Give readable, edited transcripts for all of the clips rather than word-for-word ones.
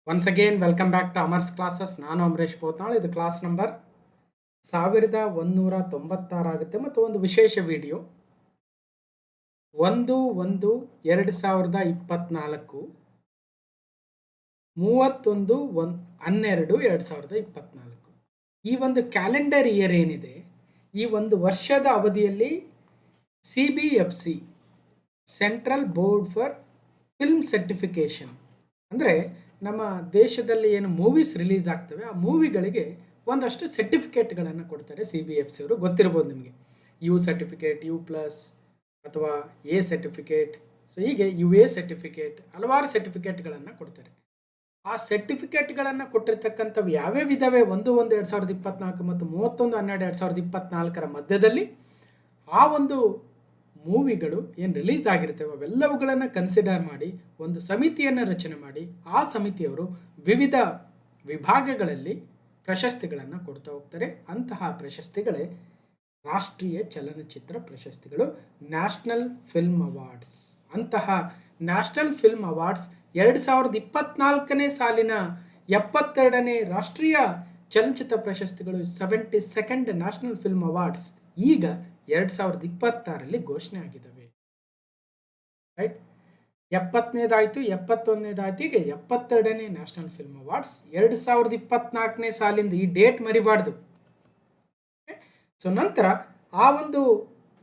Once again welcome back to Amar's classes. ನಾನು ಅಮರೇಶ್ ಪೋತ್ನಾಳ್. ಇದು class number 1196 ಆಗುತ್ತೆ ಮತ್ತು ಒಂದು ವಿಶೇಷ ವಿಡಿಯೋ 1/1/2024 31/12/2024 ಈ ಒಂದು ಕ್ಯಾಲೆಂಡರ್ ಇಯರ್ ಏನಿದೆ, ಈ ಒಂದು ವರ್ಷದ ಅವಧಿಯಲ್ಲಿ CBFC central board for film certification ಅಂದರೆ ನಮ್ಮ ದೇಶದಲ್ಲಿ ಏನು ಮೂವೀಸ್ ರಿಲೀಸ್ ಆಗ್ತವೆ ಆ ಮೂವಿಗಳಿಗೆ ಒಂದಷ್ಟು ಸರ್ಟಿಫಿಕೇಟ್ಗಳನ್ನು ಕೊಡ್ತಾರೆ CBFC ಅವರು. ಗೊತ್ತಿರ್ಬೋದು ನಿಮಗೆ, ಯು ಸರ್ಟಿಫಿಕೇಟ್, ಯು ಪ್ಲಸ್ ಅಥವಾ ಎ ಸರ್ಟಿಫಿಕೇಟ್. ಸೊ ಹೀಗೆ UA ಸರ್ಟಿಫಿಕೇಟ್, ಹಲವಾರು ಸರ್ಟಿಫಿಕೇಟ್ಗಳನ್ನು ಕೊಡ್ತಾರೆ. ಆ ಸರ್ಟಿಫಿಕೇಟ್ಗಳನ್ನು ಕೊಟ್ಟಿರ್ತಕ್ಕಂಥವು ಯಾವ್ಯಾವ ಇದ್ದಾವೆ 1/1/2024 ಮತ್ತು 31/12/2024 ಮಧ್ಯದಲ್ಲಿ ಆ ಒಂದು ಮೂವಿಗಳು ಏನು ರಿಲೀಸ್ ಆಗಿರ್ತವೆ ಅವೆಲ್ಲವುಗಳನ್ನು ಕನ್ಸಿಡರ್ ಮಾಡಿ ಒಂದು ಸಮಿತಿಯನ್ನು ರಚನೆ ಮಾಡಿ ಆ ಸಮಿತಿಯವರು ವಿವಿಧ ವಿಭಾಗಗಳಲ್ಲಿ ಪ್ರಶಸ್ತಿಗಳನ್ನು ಕೊಡ್ತಾ ಹೋಗ್ತಾರೆ. ಅಂತಹ ಪ್ರಶಸ್ತಿಗಳೇ ರಾಷ್ಟ್ರೀಯ ಚಲನಚಿತ್ರ ಪ್ರಶಸ್ತಿಗಳು, ನ್ಯಾಷನಲ್ ಫಿಲ್ಮ್ ಅವಾರ್ಡ್ಸ್. ಅಂತಹ ನ್ಯಾಷನಲ್ ಫಿಲ್ಮ್ ಅವಾರ್ಡ್ಸ್ 2024ನೇ ಸಾಲಿನ 72ನೇ ರಾಷ್ಟ್ರೀಯ ಚಲನಚಿತ್ರ ಪ್ರಶಸ್ತಿಗಳು 72nd ನ್ಯಾಷನಲ್ ಫಿಲ್ಮ್ ಅವಾರ್ಡ್ಸ್ ಈಗ 2026ರಲ್ಲಿ ಘೋಷಣೆ ಆಗಿದ್ದಾವೆ. ರೈಟ್, 70ನೇದಾಯಿತು, 71ನೇದಾಯಿತು, ಈಗ 72ನೇ ನ್ಯಾಷನಲ್ ಫಿಲ್ಮ್ ಅವಾರ್ಡ್ಸ್ 2024ನೇ ಸಾಲಿಂದ. ಈ ಡೇಟ್ ಮರಿಬಾರ್ದು. ಸೊ ನಂತರ ಆ ಒಂದು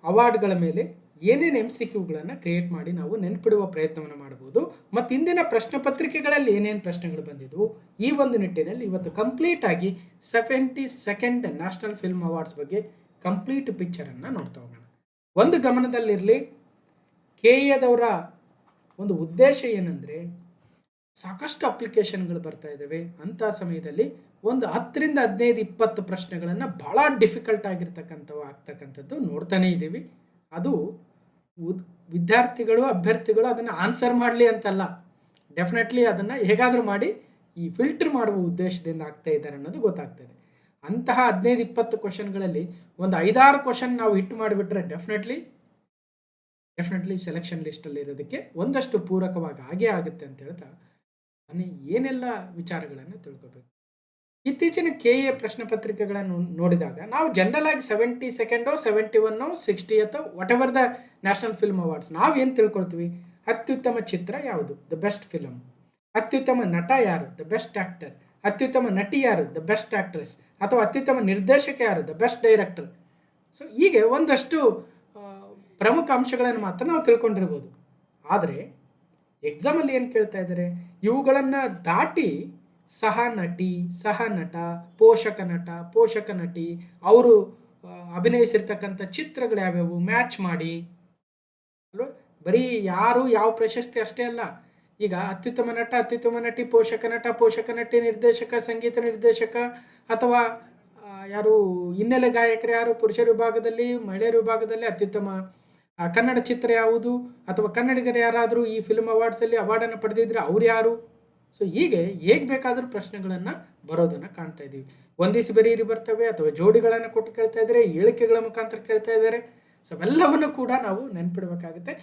ಅವಾರ್ಡ್ಗಳ ಮೇಲೆ ಏನೇನು MCQಗಳನ್ನು ಕ್ರಿಯೇಟ್ ಮಾಡಿ ನಾವು ನೆನಪಿಡುವ ಪ್ರಯತ್ನವನ್ನು ಮಾಡಬಹುದು. ಮತ್ತು ಇಂದಿನ ಪ್ರಶ್ನೆ ಪತ್ರಿಕೆಗಳಲ್ಲಿ ಏನೇನು ಪ್ರಶ್ನೆಗಳು ಬಂದಿದ್ವು ಈ ಒಂದು ನಿಟ್ಟಿನಲ್ಲಿ ಇವತ್ತು ಕಂಪ್ಲೀಟ್ ಆಗಿ 72nd ನ್ಯಾಷನಲ್ ಫಿಲ್ಮ್ ಅವಾರ್ಡ್ಸ್ ಬಗ್ಗೆ ಕಂಪ್ಲೀಟ್ ಪಿಕ್ಚರನ್ನು ನೋಡ್ತಾ ಹೋಗೋಣ. ಒಂದು ಗಮನದಲ್ಲಿರಲಿ, KAದವರ ಒಂದು ಉದ್ದೇಶ ಏನಂದರೆ ಸಾಕಷ್ಟು ಅಪ್ಲಿಕೇಶನ್ಗಳು ಬರ್ತಾ ಇದ್ದಾವೆ. ಅಂಥ ಸಮಯದಲ್ಲಿ ಒಂದು 10ರಿಂದ 15 20 ಪ್ರಶ್ನೆಗಳನ್ನು ಭಾಳ ಡಿಫಿಕಲ್ಟ್ ಆಗಿರ್ತಕ್ಕಂಥವು ಆಗ್ತಕ್ಕಂಥದ್ದು ನೋಡ್ತಾನೇ ಇದ್ದೀವಿ. ಅದು ವಿದ್ಯಾರ್ಥಿಗಳು, ಅಭ್ಯರ್ಥಿಗಳು ಅದನ್ನು ಆನ್ಸರ್ ಮಾಡಲಿ ಅಂತಲ್ಲ, ಡೆಫಿನೆಟ್ಲಿ ಅದನ್ನು ಹೇಗಾದರೂ ಮಾಡಿ ಈ ಫಿಲ್ಟರ್ ಮಾಡುವ ಉದ್ದೇಶದಿಂದ ಆಗ್ತಾ ಇದ್ದಾರೆ ಅನ್ನೋದು ಗೊತ್ತಾಗ್ತದೆ. ಅಂತಹ 15-20 ಕ್ವಶನ್ಗಳಲ್ಲಿ ಒಂದು 5-6 ಕ್ವಶನ್ ನಾವು ಹಿಟ್ ಮಾಡಿಬಿಟ್ರೆ ಡೆಫಿನೆಟ್ಲಿ ಸೆಲೆಕ್ಷನ್ ಲಿಸ್ಟಲ್ಲಿ ಇರೋದಕ್ಕೆ ಒಂದಷ್ಟು ಪೂರಕವಾಗಿ ಆಗೇ ಆಗುತ್ತೆ ಅಂತ ಹೇಳ್ತಾ ಏನೆಲ್ಲ ವಿಚಾರಗಳನ್ನು ತಿಳ್ಕೋಬೇಕು. ಇತ್ತೀಚಿನ KA ಪ್ರಶ್ನೆ ಪತ್ರಿಕೆಗಳನ್ನು ನೋಡಿದಾಗ ನಾವು ಜನರಲ್ ಆಗಿ 72nd 71 60th what ever the national film awards ನಾವೇನು ತಿಳ್ಕೊಳ್ತೀವಿ, ಅತ್ಯುತ್ತಮ ಚಿತ್ರ ಯಾವುದು, ದ ಬೆಸ್ಟ್ ಫಿಲಮ್, ಅತ್ಯುತ್ತಮ ನಟ ಯಾರು, ದ ಬೆಸ್ಟ್ ಆ್ಯಕ್ಟರ್, ಅತ್ಯುತ್ತಮ ನಟಿ ಯಾರು, ದ ಬೆಸ್ಟ್ ಆ್ಯಕ್ಟ್ರೆಸ್, ಅಥವಾ ಅತ್ಯುತ್ತಮ ನಿರ್ದೇಶಕ ಯಾರು, ದ ಬೆಸ್ಟ್ ಡೈರೆಕ್ಟರ್. ಸೊ ಹೀಗೆ ಒಂದಷ್ಟು ಪ್ರಮುಖ ಅಂಶಗಳನ್ನು ಮಾತ್ರ ನಾವು ತಿಳ್ಕೊಂಡಿರ್ಬೋದು. ಆದರೆ ಎಕ್ಸಾಮಲ್ಲಿ ಏನು ಕೇಳ್ತಾ ಇದ್ದಾರೆ, ಇವುಗಳನ್ನು ದಾಟಿ ಸಹ ನಟಿ, ಸಹ ನಟ, ಪೋಷಕ ನಟ, ಪೋಷಕ ನಟಿ, ಅವರು ಅಭಿನಯಿಸಿರ್ತಕ್ಕಂಥ ಚಿತ್ರಗಳು ಯಾವ್ಯಾವು ಮ್ಯಾಚ್ ಮಾಡಿ ಅಲ್ವ. ಬರೀ ಯಾರು ಯಾವ ಪ್ರಶಸ್ತಿ ಅಷ್ಟೇ ಅಲ್ಲ, ಈಗ ಅತ್ಯುತ್ತಮ ನಟ, ಅತ್ಯುತ್ತಮ ನಟಿ, ಪೋಷಕ ನಟ, ಪೋಷಕ ನಟಿ, ನಿರ್ದೇಶಕ, ಸಂಗೀತ ನಿರ್ದೇಶಕ, ಅಥವಾ ಯಾರು ಹಿನ್ನೆಲೆ ಗಾಯಕರು ಯಾರು, ಪುರುಷರ ವಿಭಾಗದಲ್ಲಿ, ಮಹಿಳೆಯರ ವಿಭಾಗದಲ್ಲಿ ಅತ್ಯುತ್ತಮ ಕನ್ನಡ ಚಿತ್ರ ಯಾವುದು, ಅಥವಾ ಕನ್ನಡಿಗರು ಯಾರಾದರೂ ಈ ಫಿಲ್ಮ್ ಅವಾರ್ಡ್ಸಲ್ಲಿ ಅವಾರ್ಡನ್ನು ಪಡೆದಿದ್ರೆ ಅವ್ರು ಯಾರು. ಸೊ ಹೀಗೆ ಹೇಗೆ ಬೇಕಾದರೂ ಪ್ರಶ್ನೆಗಳನ್ನು ಬರೋದನ್ನು ಕಾಣ್ತಾ ಇದ್ದೀವಿ. ಒಂದಿಸಿ ಬರೀರಿ ಬರ್ತವೆ, ಅಥವಾ ಜೋಡಿಗಳನ್ನು ಕೊಟ್ಟು ಕೇಳ್ತಾ ಇದ್ದಾರೆ, ಹೇಳಿಕೆಗಳ ಮುಖಾಂತರ ಕೇಳ್ತಾ ಇದ್ದಾರೆ. ಸೊ ಅವೆಲ್ಲವನ್ನು ಕೂಡ ನಾವು ನೆನ್ಪಿಡಬೇಕಾಗುತ್ತೆ.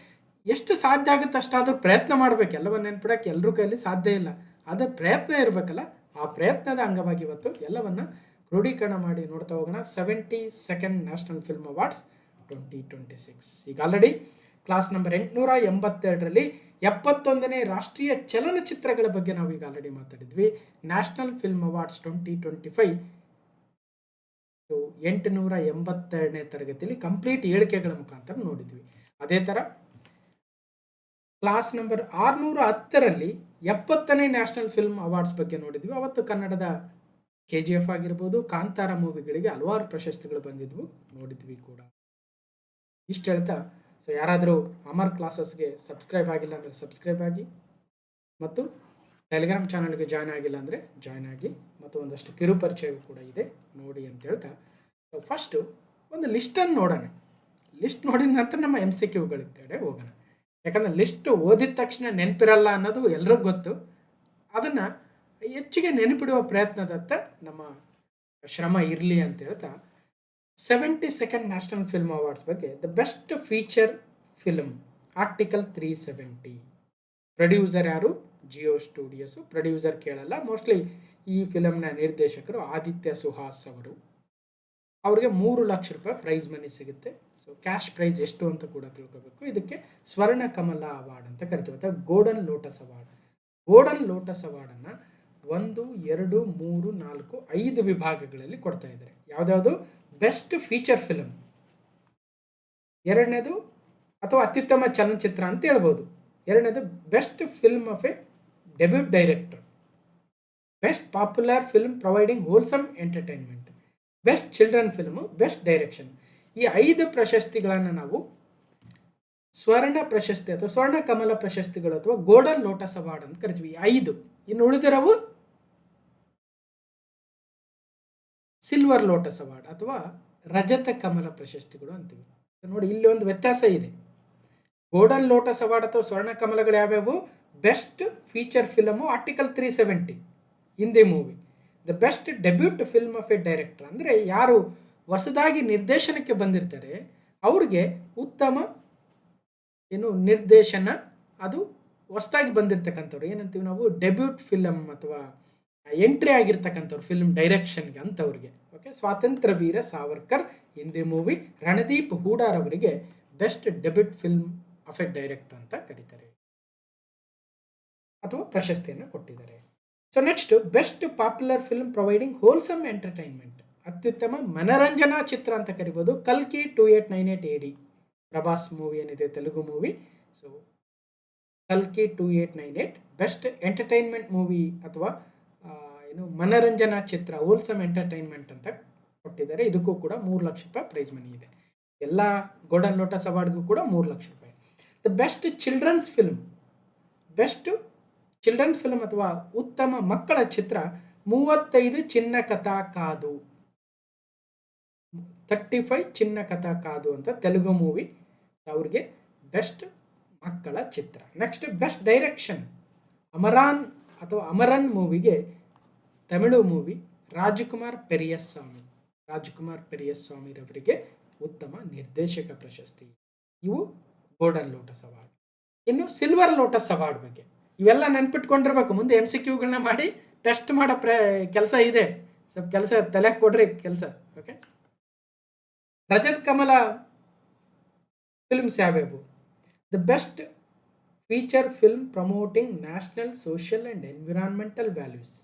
ಎಷ್ಟು ಸಾಧ್ಯ ಆಗುತ್ತೆ ಅಷ್ಟಾದರೂ ಪ್ರಯತ್ನ ಮಾಡಬೇಕು. ಎಲ್ಲವನ್ನು ನೆನ್ಪಿಡೋಕ್ಕೆ ಎಲ್ಲರೂ ಕೈಯಲ್ಲಿ ಸಾಧ್ಯ ಇಲ್ಲ, ಆದರೆ ಪ್ರಯತ್ನ ಇರಬೇಕಲ್ಲ. ಆ ಪ್ರಯತ್ನದ ಅಂಗವಾಗಿ ಇವತ್ತು ಎಲ್ಲವನ್ನು ಕ್ರೋಢೀಕರಣ ಮಾಡಿ ನೋಡ್ತಾ ಹೋಗೋಣ. 72nd national film awards 2026. ಈಗ ಆಲ್ರೆಡಿ ಕ್ಲಾಸ್ ನಂಬರ್ 882ರಲ್ಲಿ 71ನೇ ರಾಷ್ಟ್ರೀಯ ಚಲನಚಿತ್ರಗಳ ಬಗ್ಗೆ ನಾವು ಈಗ ಆಲ್ರೆಡಿ ಮಾತಾಡಿದ್ವಿ. ನ್ಯಾಷನಲ್ ಫಿಲ್ಮ್ ಅವಾರ್ಡ್ಸ್ 2025 882ನೇ ತರಗತಿಯಲ್ಲಿ ಕಂಪ್ಲೀಟ್ ಹೇಳಿಕೆಗಳ ಮುಖಾಂತರ ನೋಡಿದ್ವಿ. ಅದೇ ಥರ ಕ್ಲಾಸ್ ನಂಬರ್ 610ರಲ್ಲಿ 70ನೇ ನ್ಯಾಷನಲ್ ಫಿಲ್ಮ್ ಅವಾರ್ಡ್ಸ್ ಬಗ್ಗೆ ನೋಡಿದ್ವಿ. ಅವತ್ತು ಕನ್ನಡದ KGF ಆಗಿರ್ಬೋದು, ಕಾಂತಾರ ಮೂವಿಗಳಿಗೆ ಹಲವಾರು ಪ್ರಶಸ್ತಿಗಳು ಬಂದಿದ್ವು, ನೋಡಿದ್ವಿ ಕೂಡ. ಇಷ್ಟು ಹೇಳ್ತಾ, ಸೊ ಯಾರಾದರೂ ಅಮರ್ ಕ್ಲಾಸಸ್ಗೆ ಸಬ್ಸ್ಕ್ರೈಬ್ ಆಗಿಲ್ಲ ಅಂದರೆ ಸಬ್ಸ್ಕ್ರೈಬ್ ಆಗಿ, ಮತ್ತು ಟೆಲಿಗ್ರಾಮ್ ಚಾನಲ್ಗೆ ಜಾಯ್ನ್ ಆಗಿಲ್ಲ ಅಂದರೆ ಜಾಯ್ನ್ ಆಗಿ, ಮತ್ತು ಒಂದಷ್ಟು ಕಿರು ಪರಿಚಯವೂ ಕೂಡ ಇದೆ, ನೋಡಿ ಅಂತ ಹೇಳ್ತಾ ಸೊ ಫಸ್ಟು ಒಂದು ಲಿಸ್ಟನ್ನು ನೋಡೋಣ. ಲಿಸ್ಟ್ ನೋಡಿದ ನಂತರ ನಮ್ಮ MCQಗಳ ಕಡೆ ಹೋಗೋಣ. ಯಾಕಂದರೆ ಲಿಸ್ಟ್ ಓದಿದ ತಕ್ಷಣ ನೆನಪಿರಲ್ಲ ಅನ್ನೋದು ಎಲ್ರಿಗೂ ಗೊತ್ತು. ಅದನ್ನು ಹೆಚ್ಚಿಗೆ ನೆನಪಿಡುವ ಪ್ರಯತ್ನದತ್ತ ನಮ್ಮ ಶ್ರಮ ಇರಲಿ ಅಂತ ಹೇಳ್ತಾ 72nd ನ್ಯಾಷನಲ್ ಫಿಲ್ಮ್ ಅವಾರ್ಡ್ಸ್ ಬಗ್ಗೆ the best feature film article 370. Producer ಯಾರು, ಜಿಯೋ ಸ್ಟುಡಿಯೋಸು. ಪ್ರೊಡ್ಯೂಸರ್ ಕೇಳಲ್ಲ. ಮೋಸ್ಟ್ಲಿ ಈ ಫಿಲಮ್ನ ನಿರ್ದೇಶಕರು ಆದಿತ್ಯ ಸುಹಾಸ್ ಅವರು. ಅವ್ರಿಗೆ 3 ಲಕ್ಷ ರೂಪಾಯಿ ಪ್ರೈಸ್ ಮನಿ ಸಿಗುತ್ತೆ. ಸೊ ಕ್ಯಾಶ್ ಪ್ರೈಸ್ ಎಷ್ಟು ಅಂತ ಕೂಡ ತಿಳ್ಕೋಬೇಕು. ಇದಕ್ಕೆ ಸ್ವರ್ಣ ಕಮಲ ಅವಾರ್ಡ್ ಅಂತ ಕರಿತೀವಿ, ಅಥವಾ golden lotus award. Golden lotus ಅವಾರ್ಡನ್ನು 1, 2, 3, 4, 5 ವಿಭಾಗಗಳಲ್ಲಿ ಕೊಡ್ತಾ ಇದ್ದಾರೆ. ಯಾವುದ್ಯಾವುದು? ಬೆಸ್ಟ್ ಫೀಚರ್ ಫಿಲಮ್, ಎರಡನೇದು ಅಥವಾ ಅತ್ಯುತ್ತಮ ಚಲನಚಿತ್ರ ಅಂತ ಹೇಳ್ಬೋದು. ಎರಡನೇದು best film of A debut director, best popular film providing wholesome entertainment, best children film, best direction. ಈ 5 ಪ್ರಶಸ್ತಿಗಳನ್ನು ನಾವು ಸ್ವರ್ಣ ಪ್ರಶಸ್ತಿ ಅಥವಾ ಸ್ವರ್ಣ ಕಮಲ ಪ್ರಶಸ್ತಿಗಳು ಅಥವಾ ಗೋಲ್ಡನ್ ಲೋಟಸ್ ಅವಾರ್ಡ್ ಅಂತ ಕರಿತೀವಿ. 5. ಇನ್ನು ಉಳಿದಿರವು ಸಿಲ್ವರ್ ಲೋಟಸ್ ಅವಾರ್ಡ್ ಅಥವಾ ರಜತ ಕಮಲ ಪ್ರಶಸ್ತಿಗಳು ಅಂತೀವಿ. ನೋಡಿ, ಇಲ್ಲಿ ಒಂದು ವ್ಯತ್ಯಾಸ ಇದೆ. ಗೋಲ್ಡನ್ ಲೋಟಸ್ ಅವಾರ್ಡ್ ಅಥವಾ ಸ್ವರ್ಣ ಕಮಲಗಳು ಯಾವ್ಯಾವು? Best feature film article 370 Hindi movie. The best debut film of A director ಅಂದರೆ ಯಾರು ಹೊಸದಾಗಿ ನಿರ್ದೇಶನಕ್ಕೆ ಬಂದಿರ್ತಾರೆ ಅವ್ರಿಗೆ ಉತ್ತಮ ನಿರ್ದೇಶನ, ಅದು ಹೊಸದಾಗಿ ಬಂದಿರತಕ್ಕಂಥವ್ರು ಏನಂತೀವಿ ನಾವು, ಡೆಬ್ಯೂಟ್ ಫಿಲಮ್ ಅಥವಾ ಎಂಟ್ರಿ ಆಗಿರ್ತಕ್ಕಂಥವ್ರು ಫಿಲ್ಮ್ ಡೈರೆಕ್ಷನ್ಗೆ ಅಂಥವ್ರಿಗೆ. ಓಕೆ, ಸ್ವಾತಂತ್ರ್ಯ ವೀರ ಸಾವರ್ಕರ್ ಹಿಂದಿ ಮೂವಿ, ರಣದೀಪ್ ಹೂಡಾರ್ ಅವರಿಗೆ best debut film of A director ಅಂತ ಕರೀತಾರೆ ಅಥವಾ ಪ್ರಶಸ್ತಿಯನ್ನು ಕೊಟ್ಟಿದ್ದಾರೆ. So next, best popular film providing wholesome entertainment, ಅತ್ಯುತ್ತಮ ಮನರಂಜನಾ ಚಿತ್ರ ಅಂತ ಕರಿಬೋದು. ಕಲ್ಕಿ 2898 AD ಪ್ರಭಾಸ್ ಮೂವಿ ಏನಿದೆ, ತೆಲುಗು ಮೂವಿ. ಸೊ ಕಲ್ಕಿ 2898 ಬೆಸ್ಟ್ ಎಂಟರ್ಟೈನ್ಮೆಂಟ್ ಮೂವಿ ಅಥವಾ ಮನರಂಜನಾ ಚಿತ್ರ, ಹೋಲ್ಸಮ್ ಎಂಟರ್ಟೈನ್ಮೆಂಟ್ ಅಂತ ಕೊಟ್ಟಿದ್ದಾರೆ. ಇದಕ್ಕೂ ಕೂಡ 3 ಲಕ್ಷ ರೂಪಾಯಿ ಪ್ರೈಸ್ ಮನಿ ಇದೆ. ಎಲ್ಲ ಗೋಲ್ಡನ್ ಲೋಟಸ್ ಅವಾರ್ಡ್ಗೂ ಕೂಡ 3 ಲಕ್ಷ ರೂಪಾಯಿ. The best children's film, best children's film ಅಥವಾ ಉತ್ತಮ ಮಕ್ಕಳ ಚಿತ್ರ 35 ಚಿನ್ನ ಕಥಾ ಕಾದು, 35 ಚಿನ್ನ ಕಥಾ ಕಾದು ಅಂತ ತೆಲುಗು ಮೂವಿ, ಅವ್ರಿಗೆ ಬೆಸ್ಟ್ ಮಕ್ಕಳ ಚಿತ್ರ. ನೆಕ್ಸ್ಟ್, ಬೆಸ್ಟ್ ಡೈರೆಕ್ಷನ್ ಅಮರಾನ್ ಅಥವಾ ಅಮರನ್ ಮೂವಿಗೆ ತಮಿಳು ಮೂವಿ ರಾಜಕುಮಾರ್ ಪೆರಿಯಸ್ವಾಮಿರವರಿಗೆ ಉತ್ತಮ ನಿರ್ದೇಶಕ ಪ್ರಶಸ್ತಿ. ಇವು ಗೋಲ್ಡನ್ ಲೋಟಸ್ ಅವಾರ್ಡ್. ಇನ್ನು ಸಿಲ್ವರ್ ಲೋಟಸ್ ಅವಾರ್ಡ್ ಬಗ್ಗೆ ಇವೆಲ್ಲ ನೆನ್ಪಿಟ್ಕೊಂಡಿರ್ಬೇಕು. ಮುಂದೆ MCQಗಳನ್ನ ಮಾಡಿ ಟೆಸ್ಟ್ ಮಾಡೋ ಕೆಲಸ ಇದೆ. ಸ್ವಲ್ಪ ಕೆಲಸ ತಲೆಗೆ ಕೊಡ್ರಿ ಕೆಲಸ. ಓಕೆ, ರಜತ್ ಕಮಲ ಫಿಲ್ಮ್ಸ್ ಯಾವ್ಯಾವು? The best feature film promoting national social and environmental values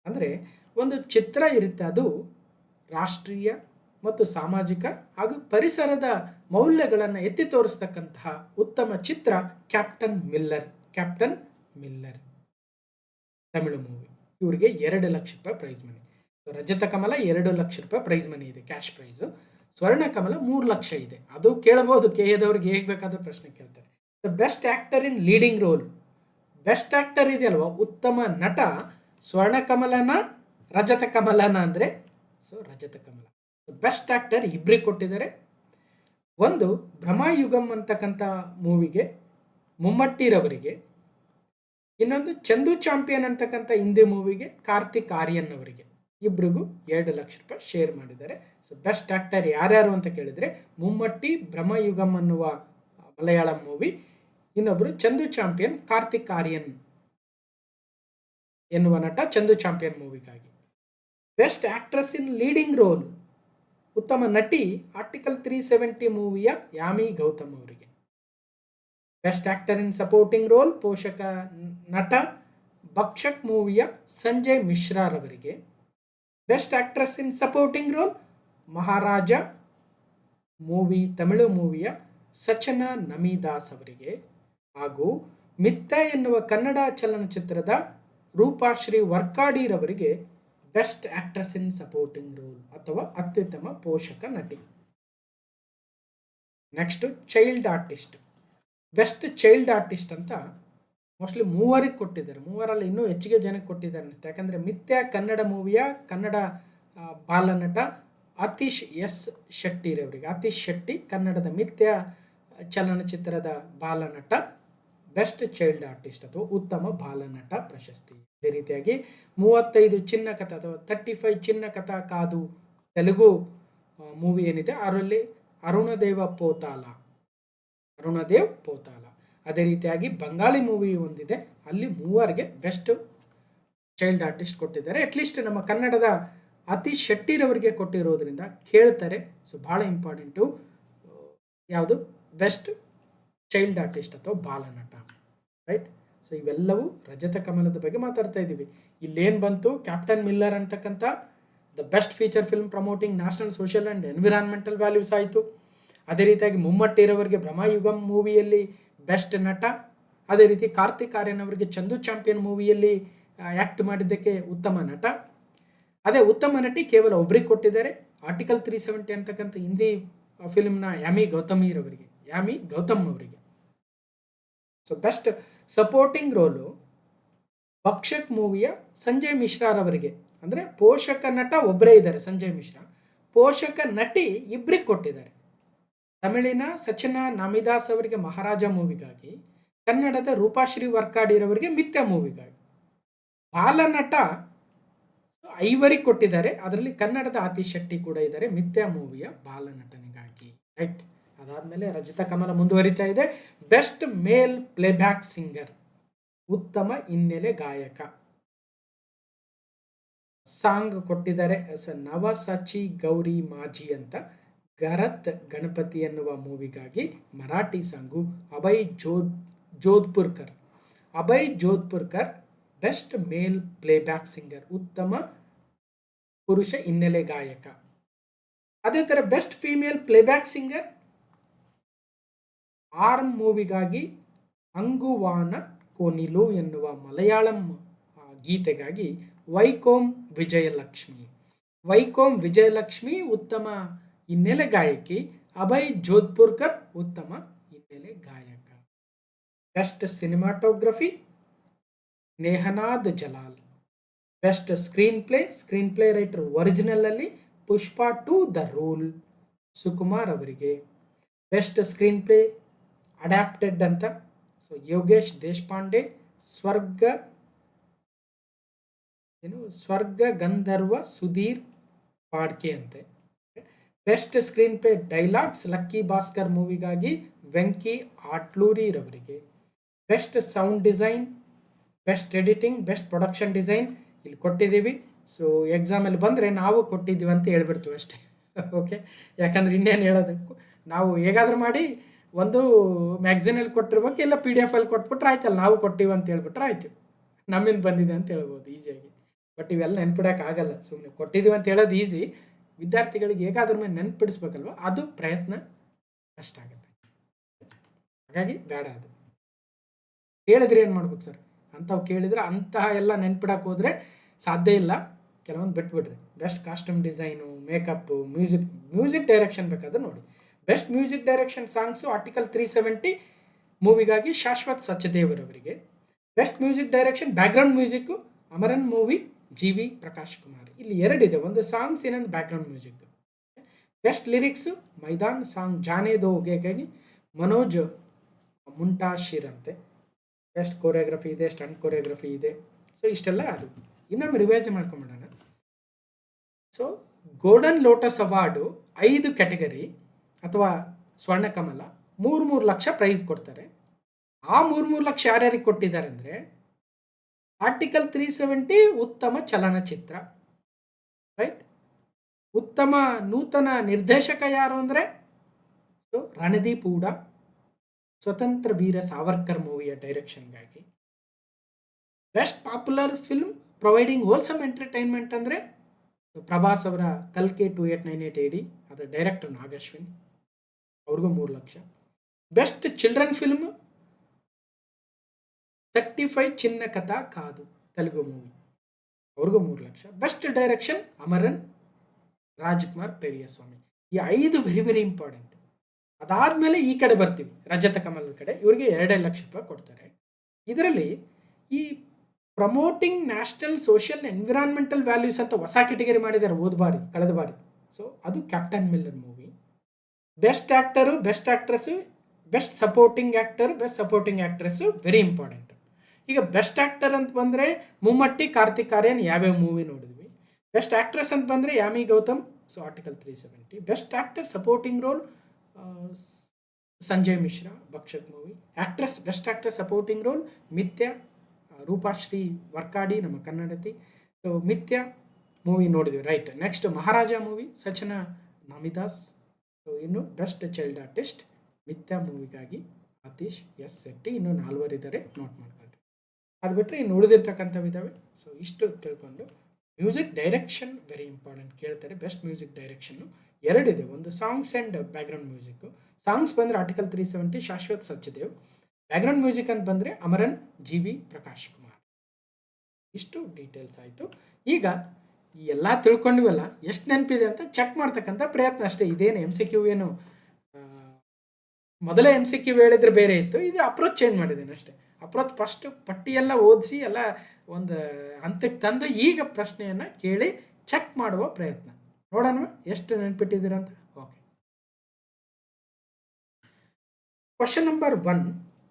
ಅಂದರೆ ಒಂದು ಚಿತ್ರ ಇರುತ್ತೆ, ಅದು ರಾಷ್ಟ್ರೀಯ ಮತ್ತು ಸಾಮಾಜಿಕ ಹಾಗೂ ಪರಿಸರದ ಮೌಲ್ಯಗಳನ್ನು ಎತ್ತಿ ತೋರಿಸ್ತಕ್ಕಂತಹ ಉತ್ತಮ ಚಿತ್ರ ಕ್ಯಾಪ್ಟನ್ ಮಿಲ್ಲರ್ ತಮಿಳು ಮೂವಿ. ಇವರಿಗೆ 2 ಲಕ್ಷ ರೂಪಾಯಿ ಪ್ರೈಸ್ ಮನಿ. ರಜತ ಕಮಲ 2 ಲಕ್ಷ ರೂಪಾಯಿ ಪ್ರೈಸ್ ಮನಿ ಇದೆ, ಕ್ಯಾಶ್ ಪ್ರೈಸು. ಸ್ವರ್ಣ ಕಮಲ 3 ಲಕ್ಷ ಇದೆ. ಅದು ಕೇಳಬಹುದು, KAದವ್ರಿಗೆ ಹೇಗೆ ಬೇಕಾದರೂ ಪ್ರಶ್ನೆ ಕೇಳ್ತಾರೆ. The best actor in leading role, best actor ಇದೆಯಲ್ವ, ಉತ್ತಮ ನಟ, ಸ್ವರ್ಣ ಕಮಲನ ರಜತ ಕಮಲನ ಅಂದರೆ ರಜತ ಕಮಲ. ಬೆಸ್ಟ್ ಆ್ಯಕ್ಟರ್ ಇಬ್ಬರಿಗೆ ಕೊಟ್ಟಿದ್ದಾರೆ. ಒಂದು ಭ್ರಮಯುಗಂ ಅಂತಕ್ಕಂಥ ಮೂವಿಗೆ ಮುಮ್ಮಟ್ಟಿರವರಿಗೆ, ಇನ್ನೊಂದು ಚಂದು ಚಾಂಪಿಯನ್ ಅಂತಕ್ಕಂಥ ಹಿಂದಿ ಮೂವಿಗೆ ಕಾರ್ತಿಕ್ ಆರ್ಯನ್ ಅವರಿಗೆ. ಇಬ್ಬರಿಗೂ 2 ಲಕ್ಷ ರೂಪಾಯಿ ಶೇರ್ ಮಾಡಿದ್ದಾರೆ. ಸೊ ಬೆಸ್ಟ್ ಆ್ಯಕ್ಟರ್ ಯಾರ್ಯಾರು ಅಂತ ಕೇಳಿದರೆ ಮುಮ್ಮಟ್ಟಿ ಭ್ರಮಯುಗಂ ಅನ್ನುವ ಮಲಯಾಳಂ ಮೂವಿ, ಇನ್ನೊಬ್ಬರು ಚಂದು ಚಾಂಪಿಯನ್ ಕಾರ್ತಿಕ್ ಆರ್ಯನ್ ಎನ್ನುವ ನಟ ಚಂದು ಚಾಂಪಿಯನ್ ಮೂವಿಗಾಗಿ. ಬೆಸ್ಟ್ ಆಕ್ಟ್ರೆಸ್ ಇನ್ ಲೀಡಿಂಗ್ ರೋಲ್, ಉತ್ತಮ ನಟಿ ಆರ್ಟಿಕಲ್ 370 ಮೂವಿಯ ಯಾಮಿ ಗೌತಮ್ ಅವರಿಗೆ. Best actor in supporting roll, ಪೋಷಕ ನಟ ಭಕ್ಷಕ್ ಮೂವಿಯ Sanjay ಮಿಶ್ರಾರವರಿಗೆ. Best actress in supporting roll, Maharaja movie Tamil ಮೂವಿಯ ಸಚನ ನಮಿದಾಸ್ ಅವರಿಗೆ. ಹಾಗೂ ಮಿತ್ತ ಎನ್ನುವ ಕನ್ನಡ ಚಲನಚಿತ್ರದ Roopashree ವರ್ಕಾಡಿರವರಿಗೆ best actress in supporting roll ಅಥವಾ ಅತ್ಯುತ್ತಮ ಪೋಷಕ ನಟಿ. Next, child artist. Best child artist ಅಂತ ಮೋಸ್ಟ್ಲಿ 3 ಕೊಟ್ಟಿದ್ದಾರೆ. 3ರಲ್ಲಿ ಇನ್ನೂ ಹೆಚ್ಚಿಗೆ ಜನಕ್ಕೆ ಕೊಟ್ಟಿದ್ದಾರೆ ಅನಿಸುತ್ತೆ. ಯಾಕಂದರೆ ಮಿಥ್ಯ ಕನ್ನಡ ಮೂವಿಯ ಕನ್ನಡ ಬಾಲನಟ ಆತೀಶ್ ಶೆಟ್ಟಿರವರಿಗೆ, ಆತೀಶ್ ಶೆಟ್ಟಿ ಕನ್ನಡದ ಮಿಥ್ಯ ಚಲನಚಿತ್ರದ ಬಾಲನಟ ಬೆಸ್ಟ್ ಚೈಲ್ಡ್ ಆರ್ಟಿಸ್ಟ್ ಅಥವಾ ಉತ್ತಮ ಬಾಲನಟ ಪ್ರಶಸ್ತಿ. ಅದೇ ರೀತಿಯಾಗಿ 35 ಚಿನ್ನ ಕಥಾ ಅಥವಾ 35 ಚಿನ್ನ ಕಥಾ ಕಾದು ತೆಲುಗು ಮೂವಿ ಏನಿದೆ ಅದರಲ್ಲಿ ಅರುಣದೇವ್ ಪೋತಾಲ. ಅದೇ ರೀತಿಯಾಗಿ ಬಂಗಾಳಿ ಮೂವಿ ಒಂದಿದೆ, ಅಲ್ಲಿ ಮೂವರಿಗೆ ಬೆಸ್ಟ್ ಚೈಲ್ಡ್ ಆರ್ಟಿಸ್ಟ್ ಕೊಟ್ಟಿದ್ದಾರೆ. ಅಟ್ಲೀಸ್ಟ್ ನಮ್ಮ ಕನ್ನಡದ ಅತೀಶ್ ಶೆಟ್ಟಿರವರಿಗೆ ಕೊಟ್ಟಿರೋದ್ರಿಂದ ಕೇಳ್ತಾರೆ. ಸೊ ಭಾಳ ಇಂಪಾರ್ಟೆಂಟು ಯಾವುದು ಬೆಸ್ಟ್ ಚೈಲ್ಡ್ ಆರ್ಟಿಸ್ಟ್ ಅಥವಾ ಬಾಲನಟ, ರೈಟ್. ಸೊ ಇವೆಲ್ಲವೂ ರಜತ ಕಮಲದ ಬಗ್ಗೆ ಮಾತಾಡ್ತಾ ಇದ್ದೀವಿ. ಇಲ್ಲೇನು ಬಂತು, ಕ್ಯಾಪ್ಟನ್ ಮಿಲ್ಲರ್ ಅಂತಕ್ಕಂಥ the best feature film promoting national social and environmental values ಆಯಿತು. ಅದೇ ರೀತಿಯಾಗಿ ಮುಮ್ಮಟ್ಟಿರವರಿಗೆ ಬ್ರಹ್ಮಯುಗಂ ಮೂವಿಯಲ್ಲಿ ಬೆಸ್ಟ್ ನಟ, ಅದೇ ರೀತಿ ಕಾರ್ತಿಕ್ ಆರ್ಯನ್ ಅವರಿಗೆ ಚಂದು ಚಾಂಪಿಯನ್ ಮೂವಿಯಲ್ಲಿ ಆ್ಯಕ್ಟ್ ಮಾಡಿದ್ದಕ್ಕೆ ಉತ್ತಮ ನಟ. ಅದೇ ಉತ್ತಮ ನಟಿ ಕೇವಲ ಒಬ್ರಿಗೆ ಕೊಟ್ಟಿದ್ದಾರೆ, ಆರ್ಟಿಕಲ್ 370 ಅಂತಕ್ಕಂಥ ಹಿಂದಿ ಫಿಲ್ಮ್ನ ಯಾಮಿ ಗೌತಮ್ ಅವರಿಗೆ. So best supporting role Bhakshak ಮೂವಿಯ ಸಂಜಯ್ ಮಿಶ್ರಾರವರಿಗೆ, ಅಂದರೆ ಪೋಷಕ ನಟ ಒಬ್ಬರೇ ಇದ್ದಾರೆ ಸಂಜಯ್ ಮಿಶ್ರಾ, ಪೋಷಕ ನಟಿ ಇಬ್ಬರಿಗೆ ಕೊಟ್ಟಿದ್ದಾರೆ. ತಮಿಳಿನ ಸಚನ ನಾಮಿದಾಸ್ ಅವರಿಗೆ ಮಹಾರಾಜ ಮೂವಿಗಾಗಿ, ಕನ್ನಡದ ರೂಪಾಶ್ರೀ ವರ್ಕಾಡಿರವರಿಗೆ ಮಿಥ್ಯ ಮೂವಿಗಾಗಿ. ಬಾಲನಟ 5 ಕೊಟ್ಟಿದ್ದಾರೆ, ಅದರಲ್ಲಿ ಕನ್ನಡದ ಆತೀಶ್ ಶೆಟ್ಟಿ ಕೂಡ ಇದ್ದಾರೆ ಮಿಥ್ಯ ಮೂವಿಯ ಬಾಲನಟನಿಗಾಗಿ, ರೈಟ್. ಅದಾದಮೇಲೆ ರಜತ ಕಮಲ ಮುಂದುವರಿತಾ ಇದೆ. ಬೆಸ್ಟ್ ಮೇಲ್ ಪ್ಲೇಬ್ಯಾಕ್ ಸಿಂಗರ್, ಉತ್ತಮ ಹಿನ್ನೆಲೆ ಗಾಯಕ ಸಾಂಗ್ ಕೊಟ್ಟಿದ್ದಾರೆ ನವ ಸಚಿ ಗೌರಿ ಮಾಜಿ ಅಂತ, ಗರತ್ ಗಣಪತಿ ಎನ್ನುವ ಮೂವಿಗಾಗಿ Marathi song Abhay Jodhpurkar best male playback singer, ಉತ್ತಮ ಪುರುಷ ಹಿನ್ನೆಲೆ ಗಾಯಕ. ಅದೇ ಥರ best female playback singer ARM ಮೂವಿಗಾಗಿ ಅಂಗುವಾನ ಕೋನಿಲು ಎನ್ನುವ ಮಲಯಾಳಂ ಗೀತೆಗಾಗಿ ವೈಕೋಮ್ ವಿಜಯಲಕ್ಷ್ಮಿ ಉತ್ತಮ ಹಿನ್ನೆಲೆ ಗಾಯಕಿ, ಅಭಯ್ ಜೋಧ್ಪುರ್ಕರ್ ಉತ್ತಮ ಹಿನ್ನೆಲೆ ಗಾಯಕ. Best cinematography Nehanad Jalal. Best screen play writer original ಅಲ್ಲಿ ಪುಷ್ಪ 2 ದ ರೂಲ್ ಸುಕುಮಾರ್ ಅವರಿಗೆ. ಬೆಸ್ಟ್ ಸ್ಕ್ರೀನ್ ಪ್ಲೇ ಅಡ್ಯಾಪ್ಟೆಡ್ ಅಂತ ಸೊ ಯೋಗೇಶ್ ದೇಶಪಾಂಡೆ, ಸ್ವರ್ಗ ಗಂಧರ್ವ ಸುಧೀರ್ ಪಾಡ್ಕೆ ಅಂತೆ. Best screen play dialogues Lucky Bhaskar ಮೂವಿಗಾಗಿ ವೆಂಕಿ ಆಟ್ಲೂರಿರವರಿಗೆ. Best sound design, best editing, best production design ಇಲ್ಲಿ ಕೊಟ್ಟಿದ್ದೀವಿ. ಸೊ ಎಕ್ಸಾಮಲ್ಲಿ ಬಂದರೆ ನಾವು ಕೊಟ್ಟಿದ್ದೀವಿ ಅಂತ ಹೇಳ್ಬಿಡ್ತೀವಿ ಅಷ್ಟೇ, ಓಕೆ. ಯಾಕಂದ್ರೆ ಇನ್ನೇನು ಹೇಳೋದಕ್ಕೂ ನಾವು ಹೇಗಾದರೂ ಮಾಡಿ ಒಂದು ಮ್ಯಾಗ್ಝಿನಲ್ಲಿ ಕೊಟ್ಟಿರ್ಬೇಕು, ಇಲ್ಲ PDF ಅಲ್ಲಿ ಕೊಟ್ಬಿಟ್ರೆ ಆಯ್ತಲ್ಲ, ನಾವು ಕೊಟ್ಟಿವಿ ಅಂತ ಹೇಳ್ಬಿಟ್ರೆ ಆಯಿತು, ನಮ್ಮಿಂದ ಬಂದಿದೆ ಅಂತ ಹೇಳ್ಬೋದು ಈಸಿಯಾಗಿ. ಬಟ್ ಇವೆಲ್ಲ ನೆನ್ಪಿಡೋಕ್ಕಾಗಲ್ಲ, ಸುಮ್ಮನೆ ಕೊಟ್ಟಿದ್ದೀವಿ ಅಂತ ಹೇಳೋದು ಈಸಿ, ವಿದ್ಯಾರ್ಥಿಗಳಿಗೆ ಹೇಗಾದ್ರ ಮೇಲೆ ನೆನ್ಪಿಡಿಸ್ಬೇಕಲ್ವ, ಅದು ಪ್ರಯತ್ನ ಕಷ್ಟ ಆಗುತ್ತೆ. ಹಾಗಾಗಿ ಬೇಡ, ಅದು ಕೇಳಿದ್ರೆ ಏನು ಮಾಡ್ಬೇಕು ಸರ್, ಅಂಥವು ಕೇಳಿದ್ರೆ ಅಂತಹ ಎಲ್ಲ ನೆನ್ಪಿಡಕ್ಕೆ ಹೋದರೆ ಸಾಧ್ಯ ಇಲ್ಲ, ಕೆಲವೊಂದು ಬಿಟ್ಬಿಡ್ರಿ. Best costume design, makeup, music direction ಬೇಕಾದ್ರೆ ನೋಡಿ. Best music direction songs article 370 ಮೂವಿಗಾಗಿ ಶಾಶ್ವತ್ ಸಚ್ದೇವರವರಿಗೆ. Best music direction background music Amaran movie GV Prakash Kumar. ಇಲ್ಲಿ 2 ಇದೆ, ಒಂದು ಸಾಂಗ್ಸ್, ಇನ್ನೊಂದು background music. Best lyrics Maidaan song Jaane Do ಗೆಗಾಗಿ ಮನೋಜ್ ಮುಂಟಾಶಿರ್ ಅಂತೆ. ಬೆಸ್ಟ್ ಕೊರಿಯೋಗ್ರಫಿ ಇದೆ, ಸ್ಟಂಟ್ ಕೊರಿಯೋಗ್ರಫಿ ಇದೆ. ಸೊ ಇಷ್ಟೆಲ್ಲ ಅದು ಇನ್ನೊಮ್ಮೆ ರಿವೈಸ್ ಮಾಡ್ಕೊಂಬಿಡೋಣ. So golden lotus award 5 category ಅಥವಾ ಸ್ವರ್ಣಕಮಲ 3 ಲಕ್ಷ ಪ್ರೈಸ್ ಕೊಡ್ತಾರೆ. ಆ 3 ಲಕ್ಷ ಯಾರ್ಯಾರಿಗೆ ಕೊಟ್ಟಿದ್ದಾರೆ ಅಂದರೆ ಆರ್ಟಿಕಲ್ 370 ಉತ್ತಮ ಚಲನಚಿತ್ರ, ರೈಟ್. ಉತ್ತಮ ನೂತನ ನಿರ್ದೇಶಕ ಯಾರು ಅಂದರೆ ರಣದೀಪ್ ಹೂಡಾ, ಸ್ವತಂತ್ರ Veer Savarkar ಮೂವಿಯ ಡೈರೆಕ್ಷನ್ಗಾಗಿ. Best popular film providing wholesome entertainment ಅಂದರೆ ಪ್ರಭಾಸ್ ಅವರ ಕಲ್ಕೆ 2898 AD, ಅದರ ಡೈರೆಕ್ಟರ್ ನಾಗಶ್ವಿನ್, ಅವ್ರಿಗೂ 3 lakh. Best children film 35 Chinna Katha ಕಾದು ತೆಲುಗು ಮೂವಿ, ಅವ್ರಿಗೂ 3 ಲಕ್ಷ. Best direction Amaran Rajkumar Periyasamy. ಈ 5 ವೆರಿ ವೆರಿ ಇಂಪಾರ್ಟೆಂಟ್. ಅದಾದಮೇಲೆ ಈ ಕಡೆ ಬರ್ತೀವಿ, ರಜತ ಕಮಲದ ಕಡೆ, ಇವರಿಗೆ 2 ಲಕ್ಷ ರೂಪಾಯಿ ಕೊಡ್ತಾರೆ. ಇದರಲ್ಲಿ ಈ promoting national social environmental values ಅಂತ ಹೊಸ ಕೆಟಗರಿ ಮಾಡಿದ್ದಾರೆ ಕಳೆದ ಬಾರಿ. ಸೊ ಅದು Captain Miller movie. Best actor, best actress, best supporting actor, best supporting actress very important. ಈಗ ಬೆಸ್ಟ್ ಆ್ಯಕ್ಟರ್ ಅಂತ ಬಂದರೆ ಮುಮ್ಮಟ್ಟಿ, ಕಾರ್ತಿಕ್ ಆರ್ಯನ್ ಯಾವ್ಯಾವ ಮೂವಿ ನೋಡಿದ್ವಿ. ಬೆಸ್ಟ್ ಆ್ಯಕ್ಟ್ರೆಸ್ ಅಂತ ಬಂದರೆ Yami Gautam, so article 370. Best actor supporting role Sanjay Mishra, Bhakshak movie. Actress, best actress supporting role Mithya Roopashree Varkadi ನಮ್ಮ ಕನ್ನಡತಿ. So Mithya movie ನೋಡಿದ್ವಿ, right. Next Maharaja movie Sachana Namidas. So ಇನ್ನು ಬೆಸ್ಟ್ ಚೈಲ್ಡ್ ಆರ್ಟಿಸ್ಟ್ ಮಿಥ್ಯ ಮೂವಿಗಾಗಿ ಆತೀಶ್ ಎಸ್ ಶೆಟ್ಟಿ. ಇನ್ನು 4 ಇದ್ದಾರೆ, ನೋಟ್ ಮಾಡ್ಕೊಳ್ರಿ. ಅದು ಬಿಟ್ಟರೆ ಇನ್ನು ಉಳಿದಿರ್ತಕ್ಕಂಥವಿದ್ದಾವೆ. ಸೊ ಇಷ್ಟು ತಿಳ್ಕೊಂಡು ಮ್ಯೂಸಿಕ್ ಡೈರೆಕ್ಷನ್ ವೆರಿ ಇಂಪಾರ್ಟೆಂಟ್ ಕೇಳ್ತಾರೆ. ಬೆಸ್ಟ್ ಮ್ಯೂಸಿಕ್ ಡೈರೆಕ್ಷನ್ನು 2 ಇದೆ, ಒಂದು songs and background music. Songs ಬಂದರೆ ಆರ್ಟಿಕಲ್ 370 ಶಾಶ್ವತ್ ಸಚ್ದೇವ್. ಬ್ಯಾಕ್ಗ್ರೌಂಡ್ ಮ್ಯೂಸಿಕ್ ಅಂತ ಬಂದರೆ ಅಮರನ್ GV ಪ್ರಕಾಶ್ ಕುಮಾರ್. ಇಷ್ಟು ಡೀಟೇಲ್ಸ್ ಆಯಿತು. ಈಗ ಈ ಎಲ್ಲ ತಿಳ್ಕೊಂಡಿವಲ್ಲ, ಎಷ್ಟು ನೆನಪಿದೆ ಅಂತ ಚೆಕ್ ಮಾಡ್ತಕ್ಕಂಥ ಪ್ರಯತ್ನ ಅಷ್ಟೇ. ಇದೇನು MCQ ಏನು ಮೊದಲೇ MCQ ಹೇಳಿದ್ರೆ ಬೇರೆ ಇತ್ತು, ಇದು ಅಪ್ರೋಚ್ ಚೇಂಜ್ ಮಾಡಿದ್ದೇನೆ ಅಷ್ಟೇ. ಅಪ್ರೋಚ್ ಫಸ್ಟ್ ಪಟ್ಟಿಯೆಲ್ಲ ಓದಿಸಿ ಎಲ್ಲ ಒಂದು ಹಂತಕ್ಕೆ ತಂದು ಈಗ ಪ್ರಶ್ನೆಯನ್ನು ಕೇಳಿ ಚೆಕ್ ಮಾಡುವ ಪ್ರಯತ್ನ. ನೋಡೋಣ ಎಷ್ಟು ನೆನಪಿಟ್ಟಿದ್ದೀರಂತ. Okay, question number 1.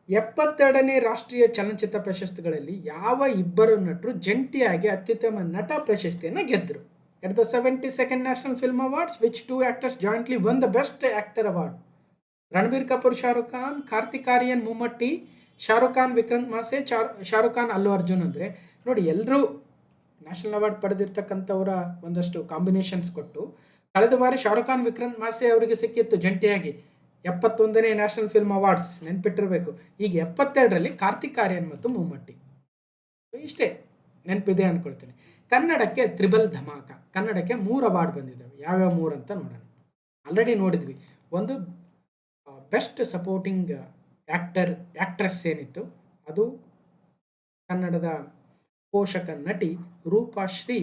72ನೇ ರಾಷ್ಟ್ರೀಯ ಚಲನಚಿತ್ರ ಪ್ರಶಸ್ತಿಗಳಲ್ಲಿ ಯಾವ ಇಬ್ಬರು ನಟರು ಜಂಟಿಯಾಗಿ ಅತ್ಯುತ್ತಮ ನಟ ಪ್ರಶಸ್ತಿಯನ್ನು ಗೆದ್ದರು? At the 72nd National Film Awards, which 2 actors jointly won the Best Actor Award? Ranbir Kapoor Shahrukh Khan, Karthik Aryan ಮುಮ್ಮಟ್ಟಿ, Shahrukh Khan Vikrant ಮಾಸೆ, Shahrukh Khan Allu Arjun. ಅಂದರೆ ನೋಡಿ, ಎಲ್ಲರೂ ನ್ಯಾಷನಲ್ ಅವಾರ್ಡ್ ಪಡೆದಿರ್ತಕ್ಕಂಥವರ ಒಂದಷ್ಟು ಕಾಂಬಿನೇಷನ್ಸ್ ಕೊಟ್ಟು, ಕಳೆದ ಬಾರಿ ಶಾರುಖ್ ಖಾನ್ ವಿಕ್ರಾಂತ್ ಮಾಸೆ ಅವರಿಗೆ ಸಿಕ್ಕಿತ್ತು ಜಂಟಿಯಾಗಿ 71ನೇ ನ್ಯಾಷನಲ್ ಫಿಲ್ಮ್ ಅವಾರ್ಡ್ಸ್, ನೆನಪಿಟ್ಟಿರಬೇಕು. ಈಗ 72ರಲ್ಲಿ ಕಾರ್ತಿಕ್ ಆರ್ಯನ್ ಮತ್ತು ಮುಮ್ಮಟ್ಟಿ. ಇಷ್ಟೇ ನೆನಪಿದೆ ಅಂದ್ಕೊಳ್ತೀನಿ. ಕನ್ನಡಕ್ಕೆ ತ್ರಿಬಲ್ ಧಮಾಕ, ಕನ್ನಡಕ್ಕೆ 3 ಅವಾರ್ಡ್ ಬಂದಿದ್ದಾವೆ. ಯಾವ್ಯಾವ 3 ಅಂತ ನೋಡೋಣ. ಆಲ್ರೆಡಿ ನೋಡಿದ್ವಿ. ಒಂದು ಬೆಸ್ಟ್ ಸಪೋರ್ಟಿಂಗ್ ಆ್ಯಕ್ಟ್ರೆಸ್ ಏನಿತ್ತು, ಅದು ಕನ್ನಡದ ಪೋಷಕ ನಟಿ ರೂಪಾಶ್ರೀ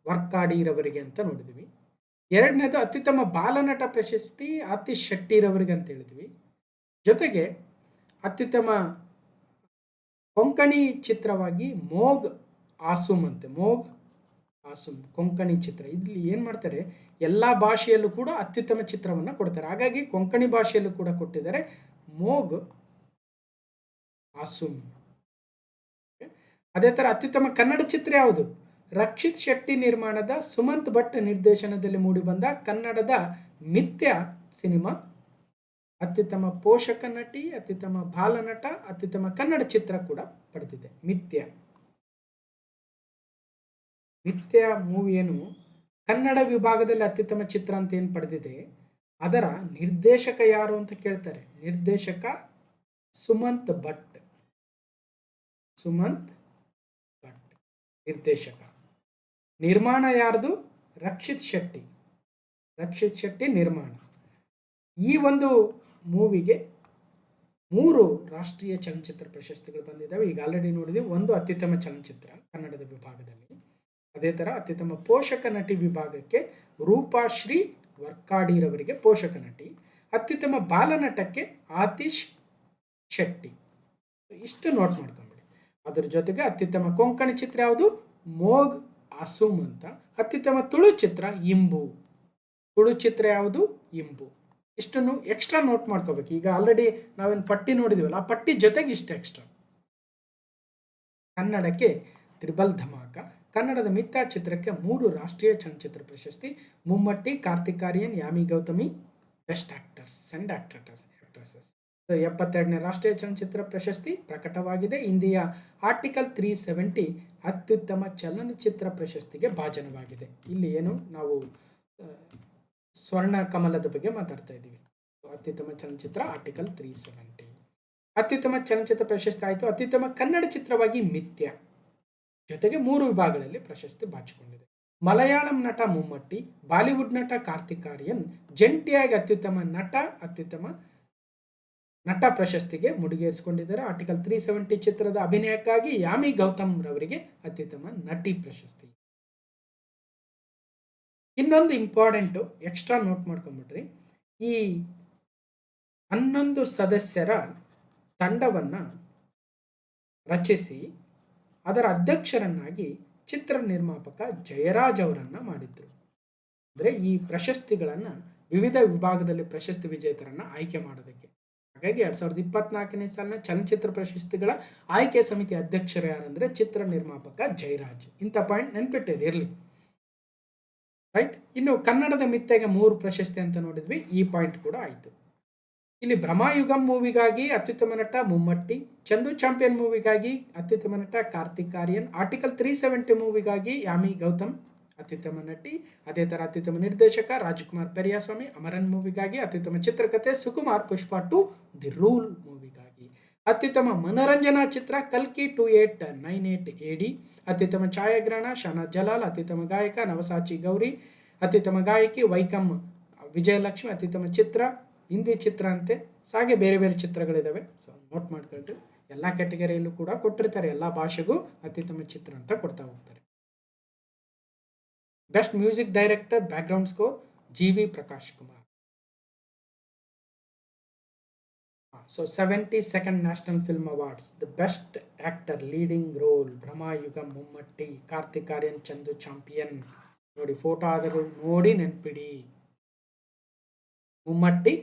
ವರ್ಕಾಡಿರವರಿಗೆ ಅಂತ ನೋಡಿದ್ವಿ. 2ನೇದು ಅತ್ಯುತ್ತಮ ಬಾಲನಟ ಪ್ರಶಸ್ತಿ ಆತೀಶ್ ಶೆಟ್ಟಿರವರಿಗೆ ಅಂತ ಹೇಳಿದ್ವಿ. ಜೊತೆಗೆ ಅತ್ಯುತ್ತಮ ಕೊಂಕಣಿ ಚಿತ್ರವಾಗಿ ಮೋಗ್ ಆಸುಮ್ ಅಂತೆ, ಮೋಗ್ ಆಸುಮ್ ಕೊಂಕಣಿ ಚಿತ್ರ. ಇಲ್ಲಿ ಏನು ಮಾಡ್ತಾರೆ, ಎಲ್ಲ ಭಾಷೆಯಲ್ಲೂ ಕೂಡ ಅತ್ಯುತ್ತಮ ಚಿತ್ರವನ್ನು ಕೊಡ್ತಾರೆ. ಹಾಗಾಗಿ ಕೊಂಕಣಿ ಭಾಷೆಯಲ್ಲೂ ಕೂಡ ಕೊಟ್ಟಿದ್ದಾರೆ ಮೋಗ್ ಆಸುಮ್. ಅದೇ ಥರ ಅತ್ಯುತ್ತಮ ಕನ್ನಡ ಚಿತ್ರ ಯಾವುದು? ರಕ್ಷಿತ್ ಶೆಟ್ಟಿ ನಿರ್ಮಾಣದ, ಸುಮಂತ್ ಭಟ್ ನಿರ್ದೇಶನದಲ್ಲಿ ಮೂಡಿಬಂದ ಕನ್ನಡದ ಮಿಥ್ಯ ಸಿನಿಮಾ ಅತ್ಯುತ್ತಮ ಪೋಷಕ ನಟಿ, ಅತ್ಯುತ್ತಮ ಬಾಲನಟ, ಅತ್ಯುತ್ತಮ ಕನ್ನಡ ಚಿತ್ರ ಕೂಡ ಪಡೆದಿದೆ. ಮಿಥ್ಯ ಮೂವಿಯನ್ನು ಕನ್ನಡ ವಿಭಾಗದಲ್ಲಿ ಅತ್ಯುತ್ತಮ ಚಿತ್ರ ಅಂತ ಏನು ಪಡೆದಿದೆ, ಅದರ ನಿರ್ದೇಶಕ ಯಾರು ಅಂತ ಕೇಳ್ತಾರೆ. ನಿರ್ದೇಶಕ ಸುಮಂತ್ ಭಟ್. ನಿರ್ದೇಶಕ. ನಿರ್ಮಾಣ ಯಾರ್ದು? ರಕ್ಷಿತ್ ಶೆಟ್ಟಿ ನಿರ್ಮಾಣ. ಈ ಒಂದು ಮೂವಿಗೆ 3 ರಾಷ್ಟ್ರೀಯ ಚಲನಚಿತ್ರ ಪ್ರಶಸ್ತಿಗಳು ಬಂದಿದ್ದಾವೆ. ಈಗ ಆಲ್ರೆಡಿ ನೋಡಿದ್ವಿ. ಒಂದು ಅತ್ಯುತ್ತಮ ಚಲನಚಿತ್ರ ಕನ್ನಡದ ವಿಭಾಗದಲ್ಲಿ. ಅದೇ ಥರ ಅತ್ಯುತ್ತಮ ಪೋಷಕ ನಟಿ ವಿಭಾಗಕ್ಕೆ ರೂಪಾಶ್ರೀ ವರ್ಕಾಡಿರವರಿಗೆ ಪೋಷಕ ನಟಿ, ಅತ್ಯುತ್ತಮ ಬಾಲನಟಕ್ಕೆ ಆತೀಶ್ ಶೆಟ್ಟಿ. ಇಷ್ಟು ನೋಟ್ ಮಾಡ್ಕೊಂಬಿಡಿ. ಅದರ ಜೊತೆಗೆ ಅತ್ಯುತ್ತಮ ಕೊಂಕಣಿ ಚಿತ್ರ ಯಾವುದು? ಮೋಗ್ ಆಸುಮ್ ಅಂತ. ಅತ್ಯುತ್ತಮ ತುಳು ಚಿತ್ರ ಇಂಬು. ತುಳು ಚಿತ್ರ ಯಾವುದು? ಇಂಬು. ಇಷ್ಟನ್ನು ಎಕ್ಸ್ಟ್ರಾ ನೋಟ್ ಮಾಡ್ಕೋಬೇಕು. ಈಗ ಆಲ್ರೆಡಿ ನಾವೇನು ಪಟ್ಟಿ ನೋಡಿದೀವಲ್ಲ, ಆ ಪಟ್ಟಿ ಜೊತೆಗೆ ಇಷ್ಟು ಎಕ್ಸ್ಟ್ರಾ. ಕನ್ನಡಕ್ಕೆ ತ್ರಿಬಲ್ ಧಮಾಕ, ಕನ್ನಡದ ಮಿಥ್ಯ ಚಿತ್ರಕ್ಕೆ 3 ರಾಷ್ಟ್ರೀಯ ಚಲನಚಿತ್ರ ಪ್ರಶಸ್ತಿ, Mammootty, Kartik Aaryan, Yami Gautami best actors and actresses. 72ನೇ ರಾಷ್ಟ್ರೀಯ ಚಲನಚಿತ್ರ ಪ್ರಶಸ್ತಿ ಪ್ರಕಟವಾಗಿದೆ. ಹಿಂದಿಯ ಆರ್ಟಿಕಲ್ 370 ಅತ್ಯುತ್ತಮ ಚಲನಚಿತ್ರ ಪ್ರಶಸ್ತಿಗೆ ಭಾಜನವಾಗಿದೆ. ಇಲ್ಲಿ ಏನು ನಾವು ಸ್ವರ್ಣ ಕಮಲದ ಬಗ್ಗೆ ಮಾತಾಡ್ತಾ ಇದ್ದೀವಿ. ಅತ್ಯುತ್ತಮ ಚಲನಚಿತ್ರ ಆರ್ಟಿಕಲ್ 370. ಅತ್ಯುತ್ತಮ ಚಲನಚಿತ್ರ ಪ್ರಶಸ್ತಿ ಆಯಿತು. ಅತ್ಯುತ್ತಮ ಕನ್ನಡ ಚಿತ್ರವಾಗಿ ಮಿಥ್ಯ, ಜೊತೆಗೆ 3 ವಿಭಾಗಗಳಲ್ಲಿ ಪ್ರಶಸ್ತಿ ಬಾಚಿಕೊಂಡಿದೆ. ಮಲಯಾಳಂ ನಟ ಮುಮ್ಮಟ್ಟಿ, ಬಾಲಿವುಡ್ ನಟ ಕಾರ್ತಿಕ್ ಆರ್ಯನ್ ಜಂಟಿಯಾಗಿ ಅತ್ಯುತ್ತಮ ನಟ ಪ್ರಶಸ್ತಿಗೆ ಮುಡಿಗೇರಿಸಿಕೊಂಡಿದ್ದಾರೆ. ಆರ್ಟಿಕಲ್ 370 ಚಿತ್ರದ ಅಭಿನಯಕ್ಕಾಗಿ ಯಾಮಿ ಗೌತಮ್ ರವರಿಗೆ ಅತ್ಯುತ್ತಮ ನಟಿ ಪ್ರಶಸ್ತಿ. ಇನ್ನೊಂದು ಇಂಪಾರ್ಟೆಂಟು ಎಕ್ಸ್ಟ್ರಾ ನೋಟ್ ಮಾಡ್ಕೊಂಡ್ಬಿಟ್ರಿ. ಈ 11 ಸದಸ್ಯರ ತಂಡವನ್ನು ರಚಿಸಿ ಅದರ ಅಧ್ಯಕ್ಷರನ್ನಾಗಿ ಚಿತ್ರ ನಿರ್ಮಾಪಕ ಜಯರಾಜ್ ಅವರನ್ನು ಮಾಡಿದ್ರು. ಅಂದರೆ ಈ ಪ್ರಶಸ್ತಿಗಳನ್ನು ವಿವಿಧ ವಿಭಾಗದಲ್ಲಿ ಪ್ರಶಸ್ತಿ ವಿಜೇತರನ್ನು ಆಯ್ಕೆ ಮಾಡೋದಕ್ಕೆ. ಹಾಗಾಗಿ 2024ನೇ ಸಾಲಿನ ಚಲನಚಿತ್ರ ಪ್ರಶಸ್ತಿಗಳ ಆಯ್ಕೆ ಸಮಿತಿ ಅಧ್ಯಕ್ಷರು ಯಾರಂದರೆ ಚಿತ್ರ ನಿರ್ಮಾಪಕ ಜಯರಾಜ್. ಇಂಥ ಪಾಯಿಂಟ್ ನೆನ್ಪಿಟ್ಟಿರಿ, ಇರಲಿ. ರೈಟ್. ಇನ್ನು ಕನ್ನಡದ ಮಿಥ್ಯೆಗೆ 3 ಪ್ರಶಸ್ತಿ ಅಂತ ನೋಡಿದ್ವಿ. ಈ ಪಾಯಿಂಟ್ ಕೂಡ ಆಯಿತು. ಇಲ್ಲಿ ಭ್ರಮಾಯುಗಂ ಮೂವಿಗಾಗಿ ಅತ್ಯುತ್ತಮ ನಟ ಮುಮ್ಮಟ್ಟಿ, ಚಂದು ಚಾಂಪಿಯನ್ ಮೂವಿಗಾಗಿ ಅತ್ಯುತ್ತಮ ನಟ ಕಾರ್ತಿಕ್ ಆರ್ಯನ್, ಆರ್ಟಿಕಲ್ 370 ಮೂವಿಗಾಗಿ ಯಾಮಿ ಗೌತಮ್ ಅತ್ಯುತ್ತಮ ನಟಿ, ಅದೇ ಥರ ಅತ್ಯುತ್ತಮ ನಿರ್ದೇಶಕ ರಾಜ್ಕುಮಾರ್ ಪೆರಿಯಾಸ್ವಾಮಿ, ಅಮರನ್ ಮೂವಿಗಾಗಿ, ಅತ್ಯುತ್ತಮ ಚಿತ್ರಕಥೆ ಸುಕುಮಾರ್ ಪುಷ್ಪ 2 ದಿ ರೂಲ್ ಮೂವಿಗಾಗಿ, ಅತ್ಯುತ್ತಮ ಮನರಂಜನಾ ಚಿತ್ರ ಕಲ್ಕಿ 2898 AD, ಅತ್ಯುತ್ತಮ ಛಾಯಾಗ್ರಹಣ ಶಹನಾಜ್ ಜಲಾಲ್, ಅತ್ಯುತ್ತಮ ಗಾಯಕ ನವಸಾಚಿ ಗೌರಿ, ಅತ್ಯುತ್ತಮ ಗಾಯಕಿ ವೈಕಮ್ ವಿಜಯಲಕ್ಷ್ಮಿ, ಅತ್ಯುತ್ತಮ ಚಿತ್ರ ಹಿಂದಿ ಚಿತ್ರ ಅಂತೆ. ಹಾಗೆ ಬೇರೆ ಬೇರೆ ಚಿತ್ರಗಳಿದ್ದಾವೆ, ಸೊ ನೋಟ್ ಮಾಡ್ಕೊಳ್ರಿ. ಎಲ್ಲ ಕ್ಯಾಟಗರಿಯಲ್ಲೂ ಕೂಡ ಕೊಟ್ಟಿರ್ತಾರೆ, ಎಲ್ಲ ಭಾಷೆಗೂ ಅತ್ಯುತ್ತಮ ಚಿತ್ರ ಅಂತ ಕೊಡ್ತಾ ಹೋಗ್ತಾರೆ. Best music director background score GV Prakash Kumar. So 72nd national film awards, the best actor leading role Bramayugam Mammootty, Kartik Aaryan, Chandu champion. ನೋಡಿ ಫೋಟೋ ಆದರೂ ನೋಡಿ ನೆನ್ಪಿಡಿ. ಮುಮ್ಮಟ್ಟಿ,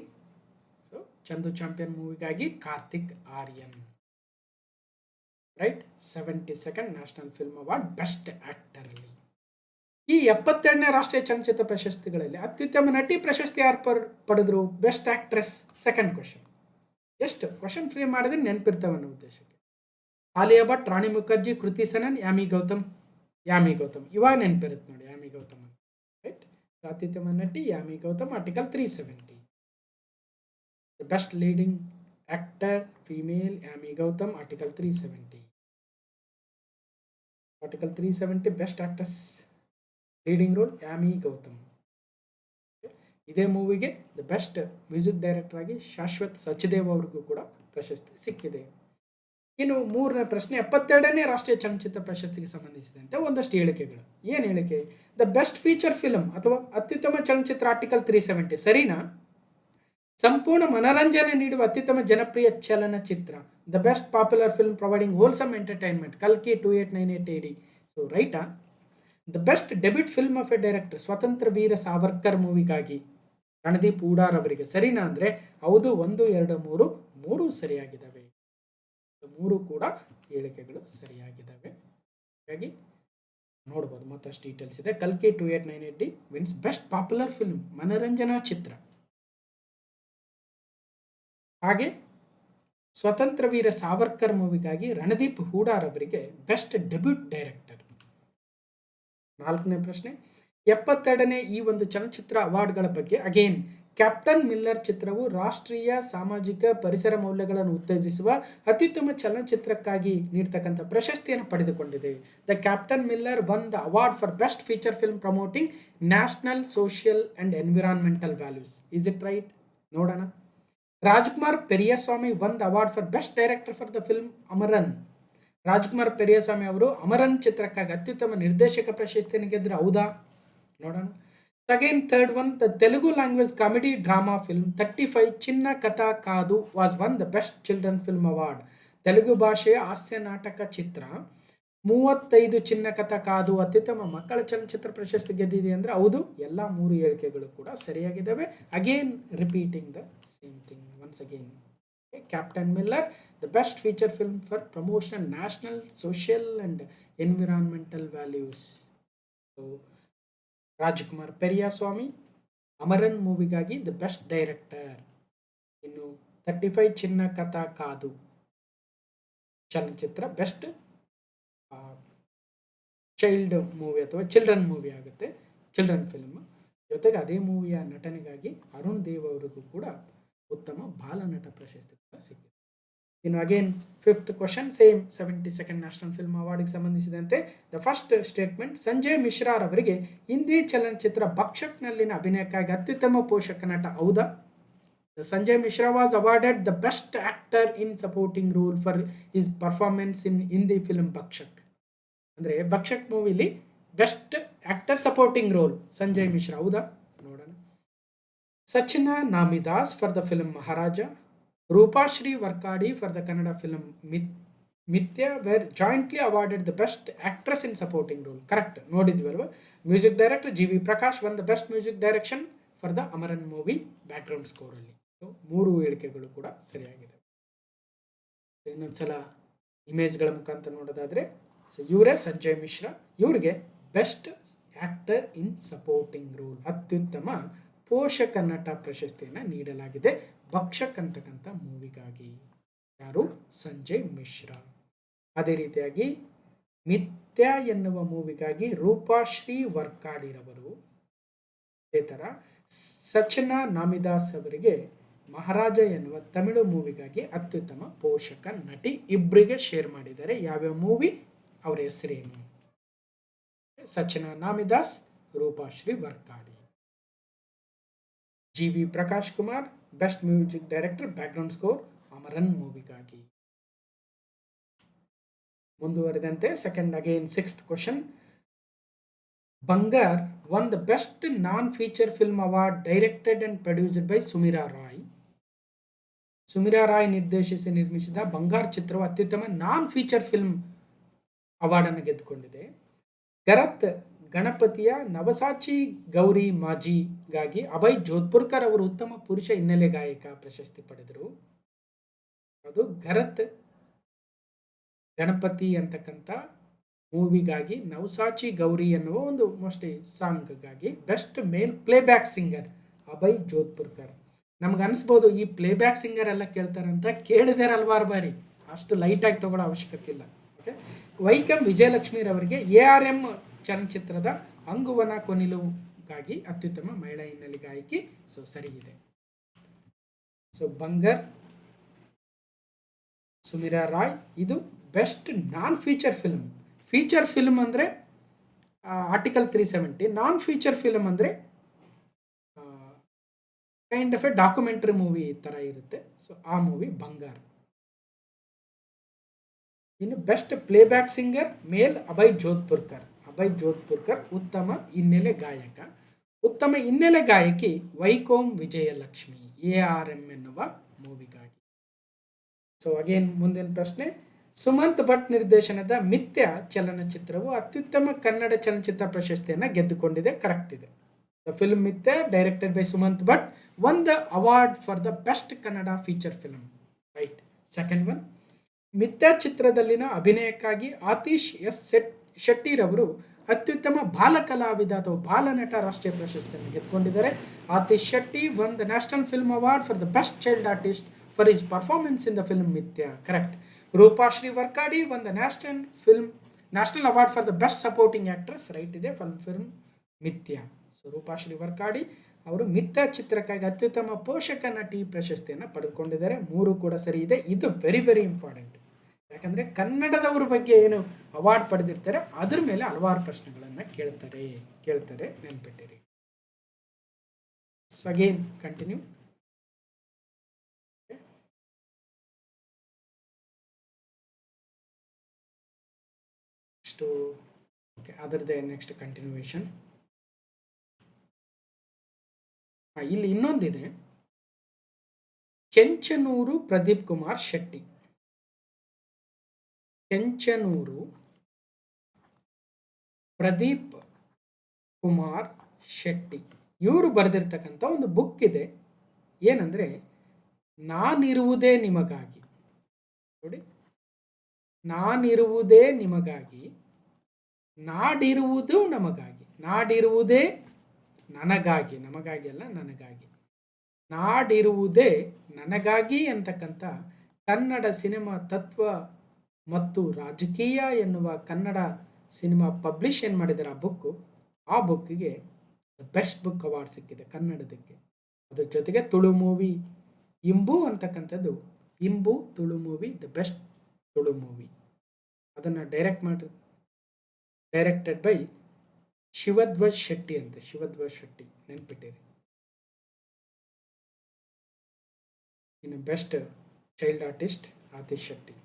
ಸೊ ಚಂದು ಚಾಂಪಿಯನ್ ಮೂವಿಗಾಗಿ Kartik Aaryan, right. 72nd national film award best actor ಅಲ್ಲಿ. ಈ 72ನೇ ರಾಷ್ಟ್ರೀಯ ಚಲನಚಿತ್ರ ಪ್ರಶಸ್ತಿಗಳಲ್ಲಿ ಅತ್ಯುತ್ತಮ ನಟಿ ಪ್ರಶಸ್ತಿ ಯಾರು ಪಡೆದ್ರು? Best actress. Second question. ಎಷ್ಟು ಕ್ವಶನ್ ಫ್ರೀ ಮಾಡಿದ್ರೆ ನೆನಪಿರ್ತಾವೆ ಅನ್ನೋ ಉದ್ದೇಶಕ್ಕೆ. ಆಲಿಯಾ ಭಟ್, ರಾಣಿ ಮುಖರ್ಜಿ, ಕೃತಿ ಸನನ್, ಯಾಮಿ ಗೌತಮ್. ಇವಾಗ ನೆನಪಿರುತ್ತೆ ನೋಡಿ ಯಾಮಿ ಗೌತಮ್, ರೈಟ್. ಅತ್ಯುತ್ತಮ ನಟಿ Yami Gautam, article 370. Best leading actor female Yami Gautam, article 370. Article 370 best actors leading roll Yami Gautam. ಇದೇ ಮೂವಿಗೆ ದ ಬೆಸ್ಟ್ ಮ್ಯೂಸಿಕ್ ಡೈರೆಕ್ಟರ್ ಆಗಿ ಶಾಶ್ವತ್ ಸಚ್ದೇವ್ ಅವ್ರಿಗೂ ಕೂಡ ಪ್ರಶಸ್ತಿ ಸಿಕ್ಕಿದೆ. ಇನ್ನು ಮೂರನೇ ಪ್ರಶ್ನೆ, 72ನೇ ರಾಷ್ಟ್ರೀಯ ಚಲನಚಿತ್ರ ಪ್ರಶಸ್ತಿಗೆ ಸಂಬಂಧಿಸಿದಂತೆ ಒಂದಷ್ಟು ಹೇಳಿಕೆಗಳು. ಏನು ಹೇಳಿಕೆ? ದ ಬೆಸ್ಟ್ ಫೀಚರ್ ಫಿಲ್ಮ್ ಅಥವಾ ಅತ್ಯುತ್ತಮ ಚಲನಚಿತ್ರ ಆರ್ಟಿಕಲ್ 370 ಸರಿನಾ? ಸಂಪೂರ್ಣ ಮನರಂಜನೆ ನೀಡುವ ಅತ್ಯುತ್ತಮ ಜನಪ್ರಿಯ ಚಲನಚಿತ್ರ the best popular film providing wholesome entertainment ಕಲ್ಕಿ 2898 AD. ಸೊ ರೈಟಾ? The best debut film of A director ಸ್ವತಂತ್ರ ವೀರ ಸಾವರ್ಕರ್ ಮೂವಿಗಾಗಿ ರಣದೀಪ್ ಹೂಡಾರ್ ಅವರಿಗೆ ಸರಿನಾ ಅಂದರೆ ಹೌದು. 1, 2, 3 ಸರಿಯಾಗಿದ್ದಾವೆ. 3 ಕೂಡ ಹೇಳಿಕೆಗಳು ಸರಿಯಾಗಿದ್ದಾವೆ. ಹಾಗಾಗಿ ನೋಡ್ಬೋದು ಮತ್ತಷ್ಟು ಡೀಟೇಲ್ಸ್ ಇದೆ. ಕಲ್ಕಿ 2898 ವಿನ್ಸ್ ಬೆಸ್ಟ್ ಪಾಪ್ಯುಲರ್ ಫಿಲ್ಮ್ ಮನರಂಜನಾ ಚಿತ್ರ. ಹಾಗೆ ಸ್ವತಂತ್ರ ವೀರ ಸಾವರ್ಕರ್ ಮೂವಿಗಾಗಿ ರಣದೀಪ್ ಹೂಡಾರ್ ಅವರಿಗೆ ಬೆಸ್ಟ್ ಡೆಬ್ಯೂಟ್ ಡೈರೆಕ್ಟರ್. 4ನೇ ಪ್ರಶ್ನೆ, 72ನೇ ಈ ಒಂದು ಚಲನಚಿತ್ರ ಅವಾರ್ಡ್ಗಳ ಬಗ್ಗೆ ಅಗೇನ್. ಕ್ಯಾಪ್ಟನ್ ಮಿಲ್ಲರ್ ಚಿತ್ರವು ರಾಷ್ಟ್ರೀಯ ಸಾಮಾಜಿಕ ಪರಿಸರ ಮೌಲ್ಯಗಳನ್ನು ಉತ್ತೇಜಿಸುವ ಅತ್ಯುತ್ತಮ ಚಲನಚಿತ್ರಕ್ಕಾಗಿ ನೀಡ್ತಕ್ಕಂಥ ಪ್ರಶಸ್ತಿಯನ್ನು ಪಡೆದುಕೊಂಡಿದೆ. The Captain Miller won the award for best feature film promoting national social and environmental values. Is it right? ನೋಡೋಣ. Rajkumar Periyasamy won the award for best director for the film Amaran. Rajkumar Periyasamy ಅವರು ಅಮರನ್ ಚಿತ್ರಕ್ಕಾಗಿ ಅತ್ಯುತ್ತಮ ನಿರ್ದೇಶಕ ಪ್ರಶಸ್ತಿಯನ್ನು ಗೆದ್ದರು. ಹೌದಾ? ನೋಡೋಣ. Again third one, the Telugu language comedy drama film 35 Chinna Katha Kaadu was won the best children film award. Telugu ಭಾಷೆಯ ಹಾಸ್ಯ ನಾಟಕ ಚಿತ್ರ 35 ಚಿನ್ನ ಕಥಾ ಕಾದು ಅತ್ಯುತ್ತಮ ಮಕ್ಕಳ ಚಲನಚಿತ್ರ ಪ್ರಶಸ್ತಿ ಗೆದ್ದಿದೆ ಅಂದರೆ ಹೌದು. ಎಲ್ಲ 3 ಹೇಳಿಕೆಗಳು ಕೂಡ ಸರಿಯಾಗಿದ್ದಾವೆ. Again repeating the same thing once again. Captain Miller, the best feature film for promotional national social and environmental values. So Rajkumar Periyasamy Amaran ಮೂವಿಗಾಗಿ ದ ಬೆಸ್ಟ್ ಡೈರೆಕ್ಟರ್. ಇನ್ನು 35 ಚಿನ್ನ ಕಥಾ ಕಾದು ಚಲನಚಿತ್ರ ಬೆಸ್ಟ್ ಚೈಲ್ಡ್ ಮೂವಿ ಅಥವಾ ಚಿಲ್ಡ್ರನ್ ಮೂವಿ ಆಗುತ್ತೆ, ಚಿಲ್ಡ್ರನ್ ಫಿಲ್ಮ್. ಜೊತೆಗೆ ಅದೇ ಮೂವಿಯ ನಟನೆಗಾಗಿ ಅರುಣ್ ದೇವ್ ಅವರಿಗೂ ಕೂಡ ಉತ್ತಮ ಬಾಲನಟ ಪ್ರಶಸ್ತಿ ಕೂಡ ಸಿಕ್ಕಿದೆ. ಇನ್ನು again fifth question, same 72nd national film ಅವಾರ್ಡ್ಗೆ ಸಂಬಂಧಿಸಿದಂತೆ ದ ಫಸ್ಟ್ ಸ್ಟೇಟ್ಮೆಂಟ್, ಸಂಜಯ್ ಮಿಶ್ರಾರ್ ಅವರಿಗೆ ಹಿಂದಿ ಚಲನಚಿತ್ರ ಭಕ್ಷಕ್ನಲ್ಲಿನ ಅಭಿನಯಕ್ಕಾಗಿ ಅತ್ಯುತ್ತಮ ಪೋಷಕ ನಟ. ಹೌದಾ? Sanjay Mishra was awarded the best actor in supporting role for his performance in Hindi film Bhakshak. ಅಂದರೆ ಭಕ್ಷಕ್ ಮೂವಿಲಿ best actor supporting role Sanjay Mishra. ಹೌದಾ? ನೋಡೋಣ. Sachana Namidas for the film Maharaja, Roopashree Varkadi for the Kannada film Mithya were jointly awarded the best actress in supporting role. Correct, ನೋಡಿದ್ವಿ ಅಲ್ವಾ. Music director GV Prakash won the best music direction for the Amaran movie background ಸ್ಕೋರಲ್ಲಿ. 3 ಹೇಳಿಕೆಗಳು ಕೂಡ ಸರಿಯಾಗಿದೆ. ಇನ್ನೊಂದ್ಸಲ ಇಮೇಜ್ಗಳ ಮುಖಾಂತರ ನೋಡೋದಾದರೆ, ಇವರೇ ಸಂಜಯ್ ಮಿಶ್ರಾ, ಇವರಿಗೆ best actor in supporting roll ಅತ್ಯುತ್ತಮ ಪೋಷಕ ನಟ ಪ್ರಶಸ್ತಿಯನ್ನು ನೀಡಲಾಗಿದೆ ಭಕ್ಷಕ್ ಅಂತಕ್ಕಂಥ ಮೂವಿಗಾಗಿ. ಯಾರು? ಸಂಜಯ್ ಮಿಶ್ರಾ. ಅದೇ ರೀತಿಯಾಗಿ ಮಿಥ್ಯ ಎನ್ನುವ ಮೂವಿಗಾಗಿ ರೂಪಾಶ್ರೀ ವರ್ಕಾಡಿರವರು. ಅದೇ ಥರ ಸಚನಾ ನಾಮಿದಾಸ್ ಅವರಿಗೆ ಮಹಾರಾಜ ಎನ್ನುವ ತಮಿಳು ಮೂವಿಗಾಗಿ ಅತ್ಯುತ್ತಮ ಪೋಷಕ ನಟಿ ಇಬ್ಬರಿಗೆ ಶೇರ್ ಮಾಡಿದ್ದಾರೆ. ಯಾವ್ಯಾವ ಮೂವಿ, ಅವರ ಹೆಸರೇನು? Sachana Namidas, Roopashree Varkadi. GV. Prakash Kumar best music director background score Amaran ಮೂವಿಗಾಗಿ. ಮುಂದುವರೆದಂತೆ second again 6th question. Bangar won the best non-feature film award directed and produced by Sumira Roy. Sumira Roy ನಿರ್ದೇಶಿಸಿ ನಿರ್ಮಿಸಿದ ಬಂಗಾರ್ ಚಿತ್ರವು ಅತ್ಯುತ್ತಮ ನಾನ್ ಫೀಚರ್ ಫಿಲ್ಮ್ ಅವಾರ್ಡ್ ಅನ್ನು ಗೆದ್ದುಕೊಂಡಿದೆ. ಗರತ್ ಗಣಪತಿಯ ನವಸಾಚಿ ಗೌರಿ ಮಾಜಿಗಾಗಿ ಅಭಯ್ ಜೋಧ್ಪುರ್ಕರ್ ಅವರು ಉತ್ತಮ ಪುರುಷ ಹಿನ್ನೆಲೆ ಗಾಯಕ ಪ್ರಶಸ್ತಿ ಪಡೆದರು. ಅದು ಗರತ್ ಗಣಪತಿ ಅಂತಕ್ಕಂಥ ಮೂವಿಗಾಗಿ ನವಸಾಚಿ ಗೌರಿ ಎನ್ನುವ ಒಂದು mostly ಸಾಂಗ್ಗಾಗಿ best male playback singer Abhay ಜೋಧ್ಪುರ್ಕರ್. ನಮ್ಗೆ ಅನಿಸ್ಬೋದು ಈ ಪ್ಲೇಬ್ಯಾಕ್ ಸಿಂಗರ್ ಎಲ್ಲ ಕೇಳ್ತಾರಂತ. ಕೇಳಿದಾರೆ ಹಲವಾರು ಬಾರಿ, ಅಷ್ಟು ಲೈಟಾಗಿ ತಗೊಳ್ಳೋ ಅವಶ್ಯಕತೆ ಇಲ್ಲ. ಓಕೆ. ವೈಕಂ ವಿಜಯಲಕ್ಷ್ಮೀರವರಿಗೆ ARM ಚಲನಚಿತ್ರದ ಅಂಗುವನ ಕೊನಿಲುಗಾಗಿ ಅತ್ಯುತ್ತಮ ಮಹಿಳಾ ಹಿನ್ನೆಲೆ ಗಾಯಕಿ. ಸೊ ಸರಿ ಇದೆ. So banger, ಸುಮಿರಾ Roy. ಇದು ಬೆಸ್ಟ್ ನಾನ್ ಫೀಚರ್ ಫಿಲ್ಮ್. ಫೀಚರ್ ಫಿಲ್ಮ್ ಅಂದರೆ ಆರ್ಟಿಕಲ್ 370, ನಾನ್ ಫೀಚರ್ ಫಿಲ್ಮ್ ಅಂದರೆ kind of A documentary movie ಥರ ಇರುತ್ತೆ. ಸೊ ಆ ಮೂವಿ ಬಂಗಾರ್. ಇನ್ನು ಬೆಸ್ಟ್ ಪ್ಲೇಬ್ಯಾಕ್ ಸಿಂಗರ್ ಮೇಲ್ ಅಭಯ್ ಜೋಧ್ಪುರ್ಕರ್. ಅಭಯ್ ಜೋಧ್ಪುರ್ಕರ್ ಉತ್ತಮ ಹಿನ್ನೆಲೆ ಗಾಯಕ. ಉತ್ತಮ ಹಿನ್ನೆಲೆ ಗಾಯಕಿ ವೈಕೋಂ ವಿಜಯಲಕ್ಷ್ಮಿ ARM ಎನ್ನುವ ಮೂವಿಗಾಗಿ. ಸೊ ಅಗೇನ್ ಮುಂದಿನ ಪ್ರಶ್ನೆ. ಸುಮಂತ್ ಭಟ್ ನಿರ್ದೇಶನದ ಮಿಥ್ಯ ಚಲನಚಿತ್ರವು ಅತ್ಯುತ್ತಮ ಕನ್ನಡ ಚಲನಚಿತ್ರ ಪ್ರಶಸ್ತಿಯನ್ನು ಗೆದ್ದುಕೊಂಡಿದೆ. ಕರೆಕ್ಟ್ ಇದೆ. ದ ಫಿಲ್ಮ್ ಮಿಥ್ಯ directed by Sumanth Bhat won the award for the best Kannada feature film. Right. Second one. ಮಿಥ್ಯ ಚಿತ್ರದಲ್ಲಿನ ಅಭಿನಯಕ್ಕಾಗಿ ಆತೀಶ್ ಎಸ್ ಶೆಟ್ಟಿರವರು ಅತ್ಯುತ್ತಮ ಬಾಲ ಕಲಾವಿದ ಅಥವಾ ಬಾಲನಟ ರಾಷ್ಟ್ರೀಯ ಪ್ರಶಸ್ತಿಯನ್ನು ಗೆದ್ದುಕೊಂಡಿದ್ದಾರೆ. Atheesh Shetty won the national film award for the best child artist for his performance in the film Mithya. Correct. Roopashree Varkadi won the national award for the best supporting actress. Right ಇದೆ. ಫಿಲ್ಮ್ ಮಿಥ್ಯ. ಸೊ ರೂಪಾಶ್ರೀ ವರ್ಕಾಡಿ ಅವರು ಮಿಥ್ಯ ಚಿತ್ರಕ್ಕಾಗಿ ಅತ್ಯುತ್ತಮ ಪೋಷಕ ನಟಿ ಪ್ರಶಸ್ತಿಯನ್ನು ಪಡೆದುಕೊಂಡಿದ್ದಾರೆ. 3 ಕೂಡ ಸರಿ ಇದೆ. ಇದು ವೆರಿ ವೆರಿ ಇಂಪಾರ್ಟೆಂಟ್. ಯಾಕಂದರೆ ಕನ್ನಡದವ್ರ ಬಗ್ಗೆ ಏನು ಅವಾರ್ಡ್ ಪಡೆದಿರ್ತಾರೆ ಅದ್ರ ಮೇಲೆ ಹಲವಾರು ಪ್ರಶ್ನೆಗಳನ್ನು ಕೇಳ್ತಾರೆ ನೆನ್ಪಿಟ್ಟಿರಿ. So again continue. ಓಕೆ, ಅದರದ್ದೇ ನೆಕ್ಸ್ಟ್ ಕಂಟಿನ್ಯೂಯೇಷನ್. ಇಲ್ಲಿ ಇನ್ನೊಂದಿದೆ. ಕೆಂಚನೂರು ಪ್ರದೀಪ್ ಕುಮಾರ್ ಶೆಟ್ಟಿ. ಕೆಂಚನೂರು ಪ್ರದೀಪ್ ಕುಮಾರ್ ಶೆಟ್ಟಿ ಇವರು ಬರೆದಿರ್ತಕ್ಕಂಥ ಒಂದು ಬುಕ್ ಇದೆ. ಏನಂದರೆ ನಾನಿರುವುದೇ ನಿಮಗಾಗಿ. ನೋಡಿ, ನಾನಿರುವುದೇ ನಿಮಗಾಗಿ, ನಾಡಿರುವುದು ನಮಗಾಗಿ, ನಾಡಿರುವುದೇ ನನಗಾಗಿ, ನಮಗಾಗಿ ಅಲ್ಲ ನನಗಾಗಿ, ನಾಡಿರುವುದೇ ನನಗಾಗಿ ಅಂತಕ್ಕಂಥ ಕನ್ನಡ ಸಿನಿಮಾ ತತ್ವ ಮತ್ತು ರಾಜಕೀಯ ಎನ್ನುವ ಕನ್ನಡ ಸಿನಿಮಾ ಪಬ್ಲಿಷ್ ಏನು ಮಾಡಿದ್ದಾರೆ ಆ ಬುಕ್ಕಿಗೆ ಬೆಸ್ಟ್ ಬುಕ್ ಅವಾರ್ಡ್ ಸಿಕ್ಕಿದೆ ಕನ್ನಡದಕ್ಕೆ. ಅದ್ರ ಜೊತೆಗೆ ತುಳು ಮೂವಿ ಇಂಬು ಅಂತಕ್ಕಂಥದ್ದು, ಇಂಬು Tulu movie the best Tulu movie, ಅದನ್ನು ಡೈರೆಕ್ಟೆಡ್ ಬೈ ಶಿವಧ್ವಜ್ ಶೆಟ್ಟಿ ಅಂತ. ಶಿವಧ್ವಜ್ ಶೆಟ್ಟಿ ನೆನ್ಪಿಟ್ಟಿರಿ. ಇನ್ನು best child artist Atish Shetty.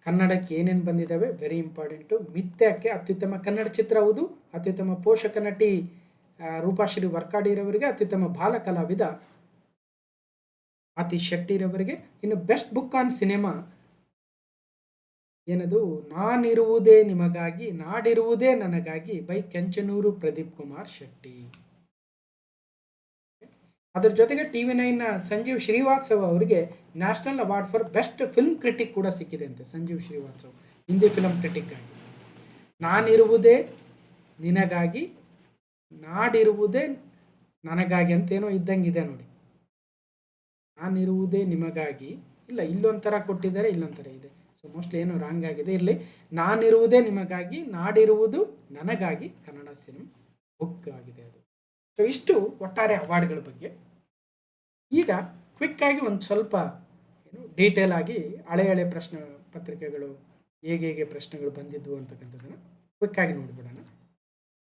ಕನ್ನಡಕ್ಕೆ ಏನೇನು ಬಂದಿದ್ದಾವೆ ವೆರಿ ಇಂಪಾರ್ಟೆಂಟು. ಮಿಥ್ಯಕ್ಕೆ ಅತ್ಯುತ್ತಮ ಕನ್ನಡ ಚಿತ್ರ ಹೌದು. ಅತ್ಯುತ್ತಮ ಪೋಷಕ ನಟಿ ರೂಪಾಶ್ರೀ ವರ್ಕಾಡಿರವರಿಗೆ, ಅತ್ಯುತ್ತಮ ಬಾಲ ಕಲಾವಿದ ಆತೀಶ್ ಶೆಟ್ಟಿರವರಿಗೆ. ಇನ್ನು ಬೆಸ್ಟ್ ಬುಕ್ ಆನ್ ಸಿನಿಮಾ ಏನದು, ನಾನಿರುವುದೇ ನಿಮಗಾಗಿ, ನಾಡಿರುವುದೇ ನನಗಾಗಿ ಬೈ ಕೆಂಚನೂರು ಪ್ರದೀಪ್ ಕುಮಾರ್ ಶೆಟ್ಟಿ. ಅದರ ಜೊತೆಗೆ TV9 ಸಂಜೀವ್ ಶ್ರೀವಾತ್ಸವ್ ಅವರಿಗೆ national award for best film critic ಕೂಡ ಸಿಕ್ಕಿದೆ ಅಂತೆ. ಸಂಜೀವ್ ಶ್ರೀವಾತ್ಸವ್ ಹಿಂದಿ ಫಿಲ್ಮ್ ಕ್ರಿಟಿಕ್ ಆಗಿ. ನಾನಿರುವುದೇ ನಿನಗಾಗಿ, ನಾಡಿರುವುದೇ ನನಗಾಗಿ ಅಂತೇನೋ ಇದ್ದಂಗಿದೆ ನೋಡಿ. ನಾನಿರುವುದೇ ನಿಮಗಾಗಿ, ಇಲ್ಲ ಇಲ್ಲೊಂಥರ ಕೊಟ್ಟಿದ್ದಾರೆ, ಇಲ್ಲೊಂಥರ ಇದೆ. ಸೊ ಮೋಸ್ಟ್ಲಿ ಏನು ರಾಂಗ್ ಆಗಿದೆ. ಇರಲಿ. ನಾನಿರುವುದೇ ನಿಮಗಾಗಿ, ನಾಡಿರುವುದು ನನಗಾಗಿ ಕನ್ನಡ ಸಿನಿಮಾ ಬುಕ್ ಆಗಿದೆ ಅದು. ಸೊ ಇಷ್ಟು ಒಟ್ಟಾರೆ ಅವಾರ್ಡ್ಗಳ ಬಗ್ಗೆ. ಈಗ ಕ್ವಿಕ್ಕಾಗಿ ಒಂದು ಸ್ವಲ್ಪ ಡೀಟೇಲ್ ಆಗಿ ಹಳೆ ಪ್ರಶ್ನೆ ಪತ್ರಿಕೆಗಳು ಹೇಗೆ ಪ್ರಶ್ನೆಗಳು ಬಂದಿದ್ವು ಅಂತಕ್ಕಂಥದ್ದನ್ನು ಕ್ವಿಕ್ಕಾಗಿ ನೋಡಿಬಿಡೋಣ.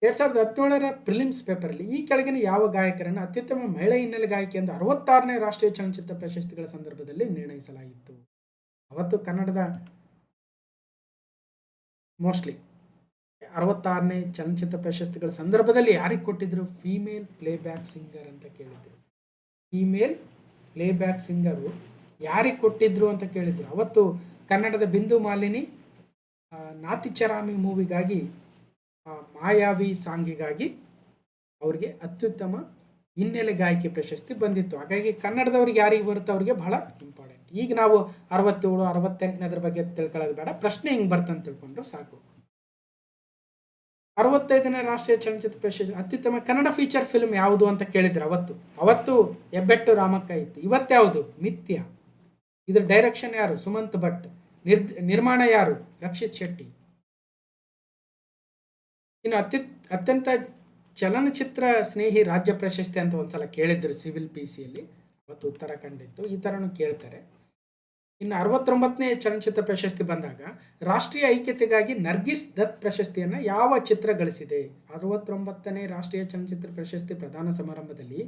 2017ರ ಪ್ರಿಲಿಮ್ಸ್ ಪೇಪರಲ್ಲಿ ಈ ಕೆಳಗಿನ ಯಾವ ಗಾಯಕರನ್ನು ಅತ್ಯುತ್ತಮ ಮಹಿಳಾ ಹಿನ್ನೆಲೆ ಗಾಯಕಿ ಎಂದು 66ನೇ ರಾಷ್ಟ್ರೀಯ ಚಲನಚಿತ್ರ ಪ್ರಶಸ್ತಿಗಳ ಸಂದರ್ಭದಲ್ಲಿ ನಿರ್ಣಯಿಸಲಾಯಿತು. ಅವತ್ತು ಕನ್ನಡದ ಮೋಸ್ಟ್ಲಿ 66ನೇ ಚಲನಚಿತ್ರ ಪ್ರಶಸ್ತಿಗಳ ಸಂದರ್ಭದಲ್ಲಿ ಯಾರಿಗೆ ಕೊಟ್ಟಿದ್ರು? ಫೀಮೇಲ್ ಪ್ಲೇಬ್ಯಾಕ್ ಸಿಂಗರ್ ಅಂತ ಕೇಳಿದ್ರು. ಫೀಮೇಲ್ ಪ್ಲೇಬ್ಯಾಕ್ ಸಿಂಗರು ಯಾರಿಗೆ ಕೊಟ್ಟಿದ್ರು ಅಂತ ಕೇಳಿದ್ರು. ಅವತ್ತು ಕನ್ನಡದ ಬಿಂದು ಮಾಲಿನಿ ನಾತಿಚರಾಮಿ ಮೂವಿಗಾಗಿ ಮಾಯಾವಿ ಸಾಂಗಿಗಾಗಿ ಅವರಿಗೆ ಅತ್ಯುತ್ತಮ ಹಿನ್ನೆಲೆ ಗಾಯಕಿ ಪ್ರಶಸ್ತಿ ಬಂದಿತ್ತು. ಹಾಗಾಗಿ ಕನ್ನಡದವ್ರಿಗೆ ಯಾರಿಗೆ ಬರುತ್ತೆ ಅವರಿಗೆ ಬಹಳ ಇಂಪಾರ್ಟೆಂಟ್. ಈಗ ನಾವು 67, 68 ಬಗ್ಗೆ ತಿಳ್ಕೊಳ್ಳೋದು ಬೇಡ, ಪ್ರಶ್ನೆ ಹಿಂಗೆ ಬರ್ತಂತ ತಿಳ್ಕೊಂಡ್ರು ಸಾಕು. 65ನೇ ರಾಷ್ಟ್ರೀಯ ಚಲನಚಿತ್ರ ಪ್ರಶಸ್ತಿ ಅತ್ಯುತ್ತಮ ಕನ್ನಡ ಫೀಚರ್ ಫಿಲ್ಮ್ ಯಾವುದು ಅಂತ ಕೇಳಿದ್ರು. ಅವತ್ತು ಹೆಬ್ಬೆಟ್ಟು ರಾಮಕ್ಕ ಇತ್ತು. ಇವತ್ತ್ಯಾವುದು? ಮಿಥ್ಯ. ಇದ್ರ ಡೈರೆಕ್ಷನ್ ಯಾರು? ಸುಮಂತ್ ಭಟ್. ನಿರ್ಮಾಣ ಯಾರು? ರಕ್ಷಿತ್ ಶೆಟ್ಟಿ. ಇನ್ನು ಅತ್ಯಂತ ಚಲನಚಿತ್ರ ಸ್ನೇಹಿ ರಾಜ್ಯ ಪ್ರಶಸ್ತಿ ಅಂತ ಒಂದ್ಸಲ ಕೇಳಿದ್ರು ಸಿವಿಲ್ PCಯಲ್ಲಿ. ಅವತ್ತು ಉತ್ತರಾಖಂಡ್ ಇತ್ತು. ಈ ಥರನೂ ಕೇಳ್ತಾರೆ. ಇನ್ನು 69ನೇ ಚಲನಚಿತ್ರ ಪ್ರಶಸ್ತಿ ಬಂದಾಗ ರಾಷ್ಟ್ರೀಯ ಐಕ್ಯತೆಗಾಗಿ ನರ್ಗಿಸ್ ದತ್ ಪ್ರಶಸ್ತಿಯನ್ನು ಯಾವ ಚಿತ್ರ ಗಳಿಸಿದೆ? 69ನೇ ರಾಷ್ಟ್ರೀಯ ಚಲನಚಿತ್ರ ಪ್ರಶಸ್ತಿ ಪ್ರದಾನ ಸಮಾರಂಭದಲ್ಲಿ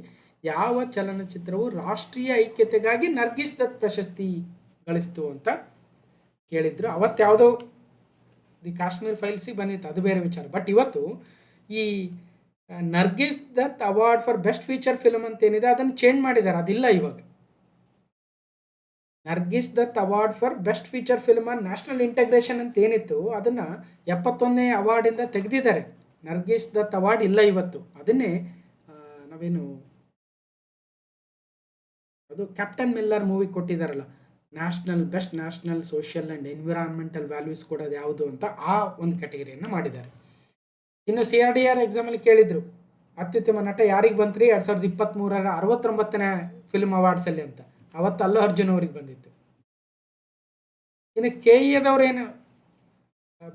ಯಾವ ಚಲನಚಿತ್ರವು ರಾಷ್ಟ್ರೀಯ ಐಕ್ಯತೆಗಾಗಿ ನರ್ಗಿಸ್ ದತ್ ಪ್ರಶಸ್ತಿ ಗಳಿಸ್ತು ಅಂತ ಕೇಳಿದ್ರು. ಅವತ್ತ್ಯಾವುದೋ ದಿ ಕಾಶ್ಮೀರ್ ಫೈಲ್ಸಿಗೆ ಬಂದಿತ್ತು, ಅದು ಬೇರೆ ವಿಚಾರ. ಬಟ್ ಇವತ್ತು ಈ Nargis Dutt award for best feature film ಅಂತ ಏನಿದೆ ಅದನ್ನು ಚೇಂಜ್ ಮಾಡಿದ್ದಾರೆ, ಅದಿಲ್ಲ ಇವಾಗ. Nargis Dutt award for best feature film on national integration ಅಂತ ಏನಿತ್ತು ಅದನ್ನು 71ನೇ ಅವಾರ್ಡಿಂದ ತೆಗೆದಿದ್ದಾರೆ. ನರ್ಗಿಸ್ ದತ್ ಅವಾರ್ಡ್ ಇಲ್ಲ ಇವತ್ತು. ಅದನ್ನೇ ನಾವೇನು ಅದು ಕ್ಯಾಪ್ಟನ್ ಮಿಲ್ಲರ್ ಮೂವಿ ಕೊಟ್ಟಿದ್ದಾರಲ್ಲ, best national social and environmental values ಕೊಡೋದು ಯಾವುದು ಅಂತ ಆ ಒಂದು ಕ್ಯಾಟಗರಿಯನ್ನು ಮಾಡಿದ್ದಾರೆ. ಇನ್ನು CRDR ಎಕ್ಸಾಮಲ್ಲಿ ಕೇಳಿದರು ಅತ್ಯುತ್ತಮ ನಟ ಯಾರಿಗೆ ಬಂತ್ರಿ 2023ರ 69ನೇ ಫಿಲ್ಮ್ ಅವಾರ್ಡ್ಸಲ್ಲಿ ಅಂತ. ಅವತ್ತು ಅಲ್ಲು ಅರ್ಜುನ್ ಅವ್ರಿಗೆ ಬಂದಿತ್ತು. ಇನ್ನು KEದವ್ರೇನು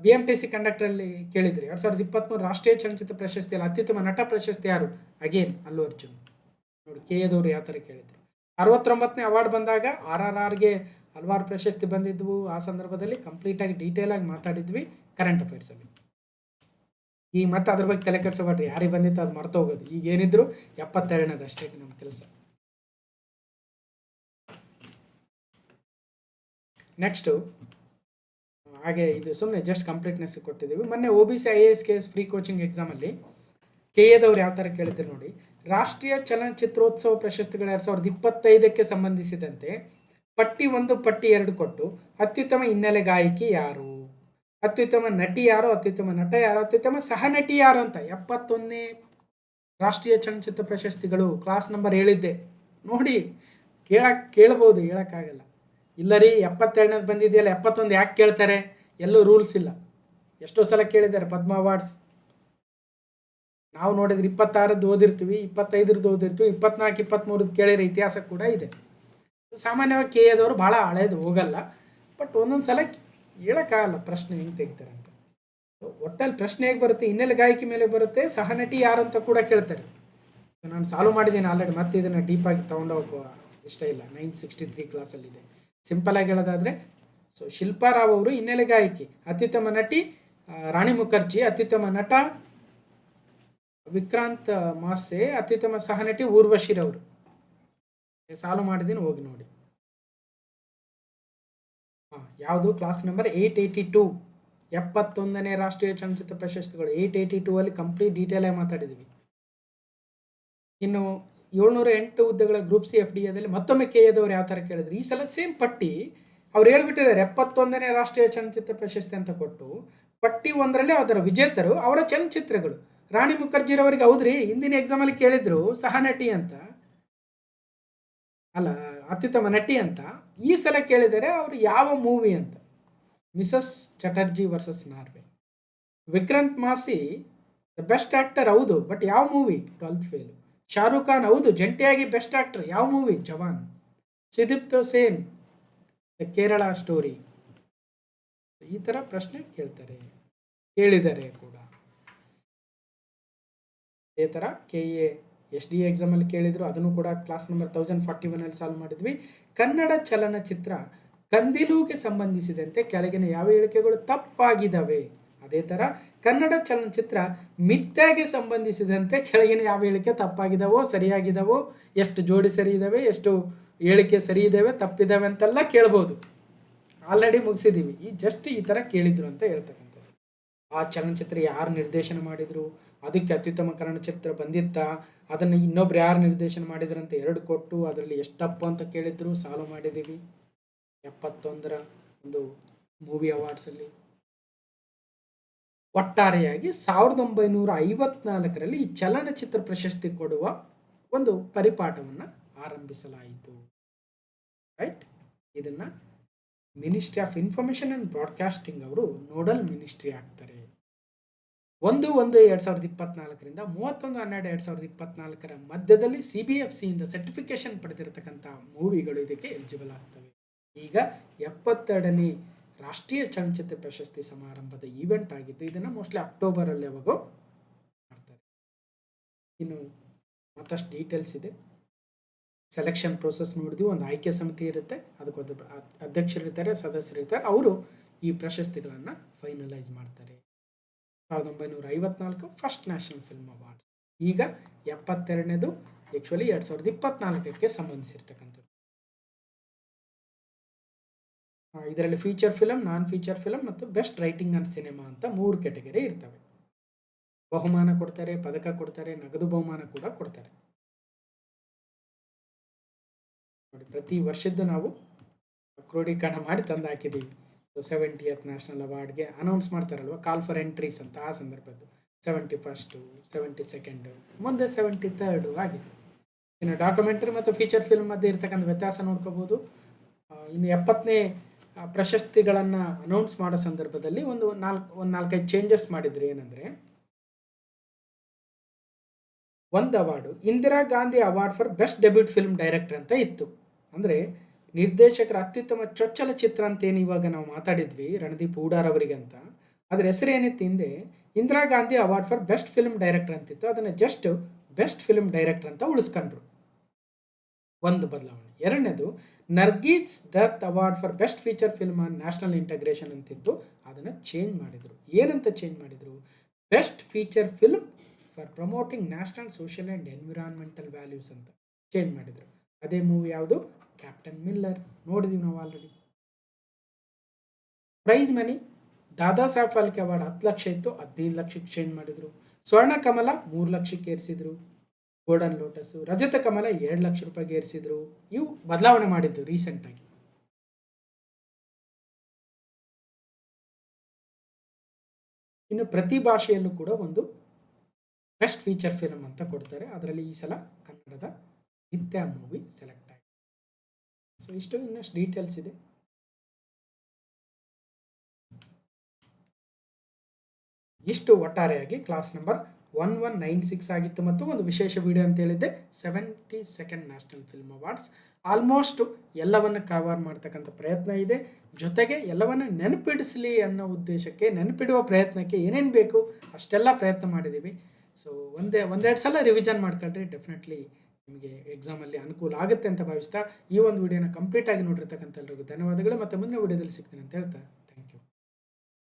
BMTC ಕಂಡಕ್ಟರಲ್ಲಿ ಕೇಳಿದ್ರಿ 2023 ರಾಷ್ಟ್ರೀಯ ಚಲನಚಿತ್ರ ಪ್ರಶಸ್ತಿಯಲ್ಲಿ ಅತ್ಯುತ್ತಮ ನಟ ಪ್ರಶಸ್ತಿ ಯಾರು? ಅಗೇನ್ ಅಲ್ಲು ಅರ್ಜುನ್. ನೋಡಿ KEದವ್ರು ಯಾವ ಥರ ಕೇಳಿದ್ರು. 69ನೇ ಅವಾರ್ಡ್ ಬಂದಾಗ RRRಗೆ ಹಲವಾರು ಪ್ರಶಸ್ತಿ ಬಂದಿದ್ವು. ಆ ಸಂದರ್ಭದಲ್ಲಿ ಕಂಪ್ಲೀಟಾಗಿ ಡೀಟೇಲಾಗಿ ಮಾತಾಡಿದ್ವಿ ಕರೆಂಟ್ ಅಫೇರ್ಸಲ್ಲಿ. ಈಗ ಮತ್ತೆ ಅದ್ರ ಬಗ್ಗೆ ತಲೆ ಕೆಡಿಸೋಬೇಡ್ರಿ, ಯಾರಿಗೆ ಬಂದಿತ್ತು ಅದು ಮರ್ತೋಗೋದು. ಈಗ ಏನಿದ್ರು 72ನೇದು ಅಷ್ಟೇ ನಮ್ಮ ಕೆಲಸ. ನೆಕ್ಸ್ಟು ಹಾಗೆ ಇದು ಸುಮ್ಮನೆ ಜಸ್ಟ್ ಕಂಪ್ಲೀಟ್ನೆಸ್ ಕೊಟ್ಟಿದ್ದೀವಿ. ಮೊನ್ನೆ OBC IAS KS free coaching ಎಕ್ಸಾಮಲ್ಲಿ KEದವ್ರು ಯಾವ ಥರ ಕೇಳಿದ್ರು ನೋಡಿ. ರಾಷ್ಟ್ರೀಯ ಚಲನಚಿತ್ರೋತ್ಸವ ಪ್ರಶಸ್ತಿಗಳು 2025ಕ್ಕೆ ಸಂಬಂಧಿಸಿದಂತೆ ಪಟ್ಟಿ 1 ಪಟ್ಟಿ 2 ಕೊಟ್ಟು ಅತ್ಯುತ್ತಮ ಹಿನ್ನೆಲೆ ಗಾಯಕಿ ಯಾರು, ಅತ್ಯುತ್ತಮ ನಟಿ ಯಾರು, ಅತ್ಯುತ್ತಮ ನಟ ಯಾರು, ಅತ್ಯುತ್ತಮ ಸಹನಟಿ ಯಾರು ಅಂತ 71ನೇ ರಾಷ್ಟ್ರೀಯ ಚಲನಚಿತ್ರ ಪ್ರಶಸ್ತಿಗಳು ಕ್ಲಾಸ್ ನಂಬರ್ ಹೇಳಿದ್ದೆ ನೋಡಿ. ಕೇಳ್ಬೋದು, ಹೇಳೋಕ್ಕಾಗಲ್ಲ. ಇಲ್ಲ ರೀ 72ನೇದು ಬಂದಿದೆಯಲ್ಲ 71 ಯಾಕೆ ಕೇಳ್ತಾರೆ? ಎಲ್ಲೂ ರೂಲ್ಸ್ ಇಲ್ಲ. ಎಷ್ಟೋ ಸಲ ಕೇಳಿದ್ದಾರೆ ಪದ್ಮ ಅವಾರ್ಡ್ಸ್. ನಾವು ನೋಡಿದ್ರೆ 26ರದ್ದು ಓದಿರ್ತೀವಿ, 25ರದ್ದು ಓದಿರ್ತೀವಿ, 24, 23ರದ್ದು ಕೇಳಿರೋ ಇತಿಹಾಸ ಕೂಡ ಇದೆ. ಸಾಮಾನ್ಯವಾಗಿ KEದವರು ಭಾಳ ಹಳೇದು ಹೋಗಲ್ಲ. ಬಟ್ ಒಂದೊಂದು ಸಲ ಹೇಳೋಕ್ಕಾಗಲ್ಲ ಪ್ರಶ್ನೆ ಹೆಂಗೆ ತೆಗಿತಾರೆ ಅಂತ. ಒಟ್ಟಲ್ಲಿ ಪ್ರಶ್ನೆ ಹೇಗೆ ಬರುತ್ತೆ? ಹಿನ್ನೆಲೆ ಗಾಯಕಿ ಮೇಲೆ ಬರುತ್ತೆ, ಸಹನಟಿ ಯಾರು ಅಂತ ಕೂಡ ಕೇಳ್ತಾರೆ. ನಾನು ಸಾಲ್ವ್ ಮಾಡಿದ್ದೀನಿ ಆಲ್ರೆಡಿ, ಮತ್ತೆ ಇದನ್ನು ಡೀಪಾಗಿ ತೊಗೊಂಡೋಗುವ ಇಷ್ಟ ಇಲ್ಲ. 963 ಕ್ಲಾಸಲ್ಲಿದೆ. ಸಿಂಪಲಾಗಿ ಹೇಳೋದಾದರೆ ಶಿಲ್ಪಾ ರಾವ್ ಅವರು ಹಿನ್ನೆಲೆ ಗಾಯಕಿ, ಅತ್ಯುತ್ತಮ ನಟಿ ರಾಣಿ ಮುಖರ್ಜಿ, ಅತ್ಯುತ್ತಮ ನಟ ವಿಕ್ರಾಂತ್ ಮಾಸೆ, ಅತ್ಯುತ್ತಮ ಸಹನಟಿ ಊರ್ವಶಿರವರು. ಸಾಲ್ವ್ ಮಾಡಿದ್ದೀನಿ, ಹೋಗಿ ನೋಡಿ. ಯಾವುದು? ಕ್ಲಾಸ್ ನಂಬರ್ 882, 71ನೇ ರಾಷ್ಟ್ರೀಯ ಚಲನಚಿತ್ರ ಪ್ರಶಸ್ತಿಗಳು 882ಅಲ್ಲಿ ಕಂಪ್ಲೀಟ್ ಡೀಟೇಲಾಗಿ ಮಾತಾಡಿದ್ದೀವಿ. ಇನ್ನು 708 ಹುದ್ದೆಗಳ ಗ್ರೂಪ್ C FDAದಲ್ಲಿ ಮತ್ತೊಮ್ಮೆ KEದವ್ರು ಯಾವ ಥರ ಕೇಳಿದ್ರು. ಈ ಸಲ ಸೇಮ್ ಪಟ್ಟಿ ಅವ್ರು ಹೇಳ್ಬಿಟ್ಟಿದ್ದಾರೆ 71ನೇ ರಾಷ್ಟ್ರೀಯ ಚಲನಚಿತ್ರ ಪ್ರಶಸ್ತಿ ಅಂತ ಕೊಟ್ಟು ಪಟ್ಟಿ 1ರಲ್ಲಿ ಅದರ ವಿಜೇತರು ಅವರ ಚಲನಚಿತ್ರಗಳು. ರಾಣಿ ಮುಖರ್ಜಿರವರಿಗೆ ಹೌದ್ರಿ ಹಿಂದಿನ ಎಕ್ಸಾಮಲ್ಲಿ ಕೇಳಿದ್ರು ಸಹನಟಿ ಅಂತ ಅಲ್ಲ, ಅತ್ಯುತ್ತಮ ನಟಿ ಅಂತ. ಈ ಸಲ ಕೇಳಿದರೆ ಅವರು ಯಾವ ಮೂವಿ ಅಂತ. Mrs Chatterjee versus Norway. Vikrant Massey the best actor ಹೌದು, ಬಟ್ ಯಾವ movie? 12th fail. Shahrukh Khan ಹೌದು, ಜಂಟಿಯಾಗಿ ಬೆಸ್ಟ್ ಆ್ಯಕ್ಟರ್ ಯಾವ ಮೂವಿ? ಜವಾನ್. ಸುದೀಪ್ತ ಸೇನ್ ಕೇರಳ ಸ್ಟೋರಿ. ಈ ಥರ ಪ್ರಶ್ನೆ ಕೇಳಿದ್ದಾರೆ ಕೂಡ. ಅದೇ ಥರ KA SD ಎಕ್ಸಾಮಲ್ಲಿ ಕೇಳಿದ್ರು, ಅದನ್ನು ಕೂಡ ಕ್ಲಾಸ್ ನಂಬರ್ 1041 ಸಾಲ್ವ್ ಮಾಡಿದ್ವಿ. ಕನ್ನಡ ಚಲನಚಿತ್ರ ಕಂದಿಲುಗೆ ಸಂಬಂಧಿಸಿದಂತೆ ಕೆಳಗಿನ ಯಾವ ಹೇಳಿಕೆಗಳು ತಪ್ಪಾಗಿದ್ದಾವೆ? ಅದೇ ಥರ ಕನ್ನಡ ಚಲನಚಿತ್ರ ಮಿಥ್ಯಾಗೆ ಸಂಬಂಧಿಸಿದಂತೆ ಕೆಳಗಿನ ಯಾವ ಹೇಳಿಕೆ ತಪ್ಪಾಗಿದ್ದಾವೋ ಸರಿಯಾಗಿದ್ದಾವೋ, ಎಷ್ಟು ಜೋಡಿ ಸರಿ ಇದ್ದಾವೆ, ಎಷ್ಟು ಹೇಳಿಕೆ ಸರಿ ಇದ್ದಾವೆ ತಪ್ಪಿದ್ದಾವೆ ಅಂತೆಲ್ಲ ಕೇಳ್ಬೋದು. ಆಲ್ರೆಡಿ ಮುಗಿಸಿದ್ದೀವಿ. ಜಸ್ಟ್ ಈ ಥರ ಕೇಳಿದ್ರು ಅಂತ ಹೇಳ್ತಕ್ಕಂಥದ್ದು. ಆ ಚಲನಚಿತ್ರ ಯಾರು ನಿರ್ದೇಶನ ಮಾಡಿದರು, ಅದಕ್ಕೆ ಅತ್ಯುತ್ತಮ ಕನ್ನಡ ಚಿತ್ರ ಬಂದಿತ್ತಾ, ಅದನ್ನು ಇನ್ನೊಬ್ರು ಯಾರು ನಿರ್ದೇಶನ ಮಾಡಿದ್ರಂತ 2 ಕೊಟ್ಟು ಅದರಲ್ಲಿ ಎಷ್ಟು ತಪ್ಪು ಅಂತ ಕೇಳಿದ್ರು, ಸಾಲ್ವ್ ಮಾಡಿದ್ದೀವಿ 71ರ ಒಂದು ಮೂವಿ ಅವಾರ್ಡ್ಸಲ್ಲಿ. ಒಟ್ಟಾರೆಯಾಗಿ 1954ರಲ್ಲಿ ಈ ಚಲನಚಿತ್ರ ಪ್ರಶಸ್ತಿ ಕೊಡುವ ಒಂದು ಪರಿಪಾಠವನ್ನು ಆರಂಭಿಸಲಾಯಿತು. ರೈಟ್. ಇದನ್ನು ministry of information and broadcasting ಅವರು ನೋಡಲ್ ಮಿನಿಸ್ಟ್ರಿ ಆಗ್ತಾರೆ. 1/1/2024ರಿಂದ 31/12/2024 ಮಧ್ಯದಲ್ಲಿ CBFC ಇಂದ ಸರ್ಟಿಫಿಕೇಶನ್ ಪಡೆದಿರತಕ್ಕಂಥ ಮೂವಿಗಳು ಇದಕ್ಕೆ ಎಲಿಜಿಬಲ್ ಆಗ್ತವೆ. ಈಗ 72ನೇ ರಾಷ್ಟ್ರೀಯ ಚಲನಚಿತ್ರ ಪ್ರಶಸ್ತಿ ಸಮಾರಂಭದ ಈವೆಂಟ್ ಆಗಿದ್ದು, ಇದನ್ನು ಮೋಸ್ಟ್ಲಿ ಅಕ್ಟೋಬರಲ್ಲಿ ಯಾವಾಗೋ ಮಾಡ್ತಾರೆ. ಇನ್ನು ಮತ್ತಷ್ಟು ಡೀಟೇಲ್ಸ್ ಇದೆ. ಸೆಲೆಕ್ಷನ್ ಪ್ರೋಸೆಸ್ ನೋಡಿದ್ವಿ. ಒಂದು ಆಯ್ಕೆ ಸಮಿತಿ ಇರುತ್ತೆ, ಅದಕ್ಕೊಂದು ಅಧ್ಯಕ್ಷರಿರ್ತಾರೆ, ಸದಸ್ಯರಿರ್ತಾರೆ. ಅವರು ಈ ಪ್ರಶಸ್ತಿಗಳನ್ನು ಫೈನಲೈಸ್ ಮಾಡ್ತಾರೆ. 1954 ಫಸ್ಟ್ ನ್ಯಾಷನಲ್ ಫಿಲ್ಮ್ ಅವಾರ್ಡ್. ಈಗ 72ನೇದು ಆ್ಯಕ್ಚುಲಿ 2024ಕ್ಕೆ ಸಂಬಂಧಿಸಿರ್ತಕ್ಕಂಥದ್ದು. ಇದರಲ್ಲಿ ಫೀಚರ್ ಫಿಲಮ್, ನಾನ್ ಫೀಚರ್ ಫಿಲಮ್ ಮತ್ತು ಬೆಸ್ಟ್ ರೈಟಿಂಗ್ ಆನ್ ಸಿನಿಮಾ ಅಂತ 3 ಕ್ಯಾಟಗರಿ ಇರ್ತವೆ. ಬಹುಮಾನ ಕೊಡ್ತಾರೆ, ಪದಕ ಕೊಡ್ತಾರೆ, ನಗದು ಬಹುಮಾನ ಕೂಡ ಕೊಡ್ತಾರೆ. ನೋಡಿ, ಪ್ರತಿ ವರ್ಷದ್ದು ನಾವು ಕ್ರೋಢೀಕರಣ ಮಾಡಿ ತಂದು ಹಾಕಿದ್ದೀವಿ. 70th ನ್ಯಾಷನಲ್ ಅವಾರ್ಡ್ಗೆ ಅನೌನ್ಸ್ ಮಾಡ್ತಾರಲ್ವ, ಕಾಲ್ ಫಾರ್ ಎಂಟ್ರೀಸ್ ಅಂತ. ಆ ಸಂದರ್ಭದ್ದು 71st, 72nd, ಮುಂದೆ 73rd ಆಗಿದೆ. ಇನ್ನು ಡಾಕ್ಯುಮೆಂಟ್ರಿ ಮತ್ತು ಫೀಚರ್ ಫಿಲ್ಮ್ ಮಧ್ಯೆ ಇರ್ತಕ್ಕಂಥ ವ್ಯತ್ಯಾಸ ನೋಡ್ಕೋಬೋದು. ಇನ್ನು 70ನೇ ಪ್ರಶಸ್ತಿಗಳನ್ನು ಅನೌನ್ಸ್ ಮಾಡೋ ಸಂದರ್ಭದಲ್ಲಿ ಒಂದು 4-5 ಚೇಂಜಸ್ ಮಾಡಿದ್ರು. ಏನಂದರೆ, ಒಂದು award Indira Gandhi award for best debut film director ಅಂತ ಇತ್ತು. ಅಂದರೆ ನಿರ್ದೇಶಕರ ಅತ್ಯುತ್ತಮ ಚೊಚ್ಚಲ ಚಿತ್ರ ಅಂತ ಏನು ಇವಾಗ ನಾವು ಮಾತಾಡಿದ್ವಿ ರಣದೀಪ್ ಹೂಡಾರ್ ಅವರಿಗೆ ಅಂತ, ಅದ್ರ ಹೆಸರು ಏನಿತ್ತು ಹಿಂದೆ Indira Gandhi award for best film director ಅಂತಿತ್ತು. ಅದನ್ನು ಜಸ್ಟ್ ಬೆಸ್ಟ್ ಫಿಲ್ಮ್ ಡೈರೆಕ್ಟರ್ ಅಂತ ಉಳಿಸ್ಕೊಂಡ್ರು. ಒಂದು ಬದಲಾವಣೆ. ಎರಡನೇದು Nargis Dutt award for best feature film on national integration ಅಂತಿತ್ತು. ಅದನ್ನು ಚೇಂಜ್ ಮಾಡಿದರು. ಏನಂತ ಚೇಂಜ್ ಮಾಡಿದರು? Best feature film for promoting national social and environmental values ಅಂತ ಚೇಂಜ್ ಮಾಡಿದರು. ಅದೇ ಮೂವಿ ಯಾವುದು? Captain Miller. ನೋಡಿದೀವಿ ನಾವು already. Prize money Dada Saheb Phalke award 10 lakh ಇತ್ತು, 15 ಲಕ್ಷಕ್ಕೆ ಚೇಂಜ್ ಮಾಡಿದರು. ಸ್ವರ್ಣ ಕಮಲ 3 ಲಕ್ಷಕ್ಕೆ ಏರಿಸಿದ್ರು. ಗೋಲ್ಡನ್ ಲೋಟಸ್, ರಜತ ಕಮಲ 2 ಲಕ್ಷ ರೂಪಾಯಿಗೆ ಏರಿಸಿದ್ರು. ಇವು ಬದಲಾವಣೆ ಮಾಡಿದ್ದು ರೀಸೆಂಟಾಗಿ. ಇನ್ನು ಪ್ರತಿ ಭಾಷೆಯಲ್ಲೂ ಕೂಡ ಒಂದು ಬೆಸ್ಟ್ ಫೀಚರ್ ಫಿಲ್ಮ್ ಅಂತ ಕೊಡ್ತಾರೆ. ಅದರಲ್ಲಿ ಈ ಸಲ ಕನ್ನಡದ ನಿತ್ಯ ಮೂವಿ ಸೆಲೆಕ್ಟ್ ಆಗಿದೆ. ಸೊ ಇಷ್ಟು, ಇನ್ನಷ್ಟು ಡೀಟೇಲ್ಸ್ ಇದೆ. ಇಷ್ಟು ಒಟ್ಟಾರೆಯಾಗಿ ಕ್ಲಾಸ್ ನಂಬರ್ 1196 ಆಗಿತ್ತು. ಮತ್ತು ಒಂದು ವಿಶೇಷ ವಿಡಿಯೋ ಅಂತ ಹೇಳಿದ್ದೆ 72nd national film awards. Almost ಎಲ್ಲವನ್ನು ಕವರ್ ಮಾಡ್ತಕ್ಕಂಥ ಪ್ರಯತ್ನ ಇದೆ. ಜೊತೆಗೆ ಎಲ್ಲವನ್ನು ನೆನಪಿಡಿಸಲಿ ಅನ್ನೋ ಉದ್ದೇಶಕ್ಕೆ, ನೆನಪಿಡುವ ಪ್ರಯತ್ನಕ್ಕೆ ಏನೇನು ಬೇಕು ಅಷ್ಟೆಲ್ಲ ಪ್ರಯತ್ನ ಮಾಡಿದ್ದೀವಿ. ಸೊ ಒಂದೆರಡು ಸಲ ರಿವಿಷನ್ ಮಾಡ್ಕೊಂಡ್ರೆ ಡೆಫಿನೆಟ್ಲಿ ನಿಮಗೆ ಎಕ್ಸಾಮಲ್ಲಿ ಅನುಕೂಲ ಆಗುತ್ತೆ ಅಂತ ಭಾವಿಸ್ತಾ ಈ ಒಂದು ವಿಡಿಯೋನ ಕಂಪ್ಲೀಟಾಗಿ ನೋಡಿರ್ತಕ್ಕಂಥ ಎಲ್ರಿಗೂ ಧನ್ಯವಾದಗಳು. ಮತ್ತು ಮುಂದಿನ ವಿಡಿಯೋದಲ್ಲಿ ಸಿಗ್ತೀನಿ ಅಂತ ಹೇಳ್ತಾ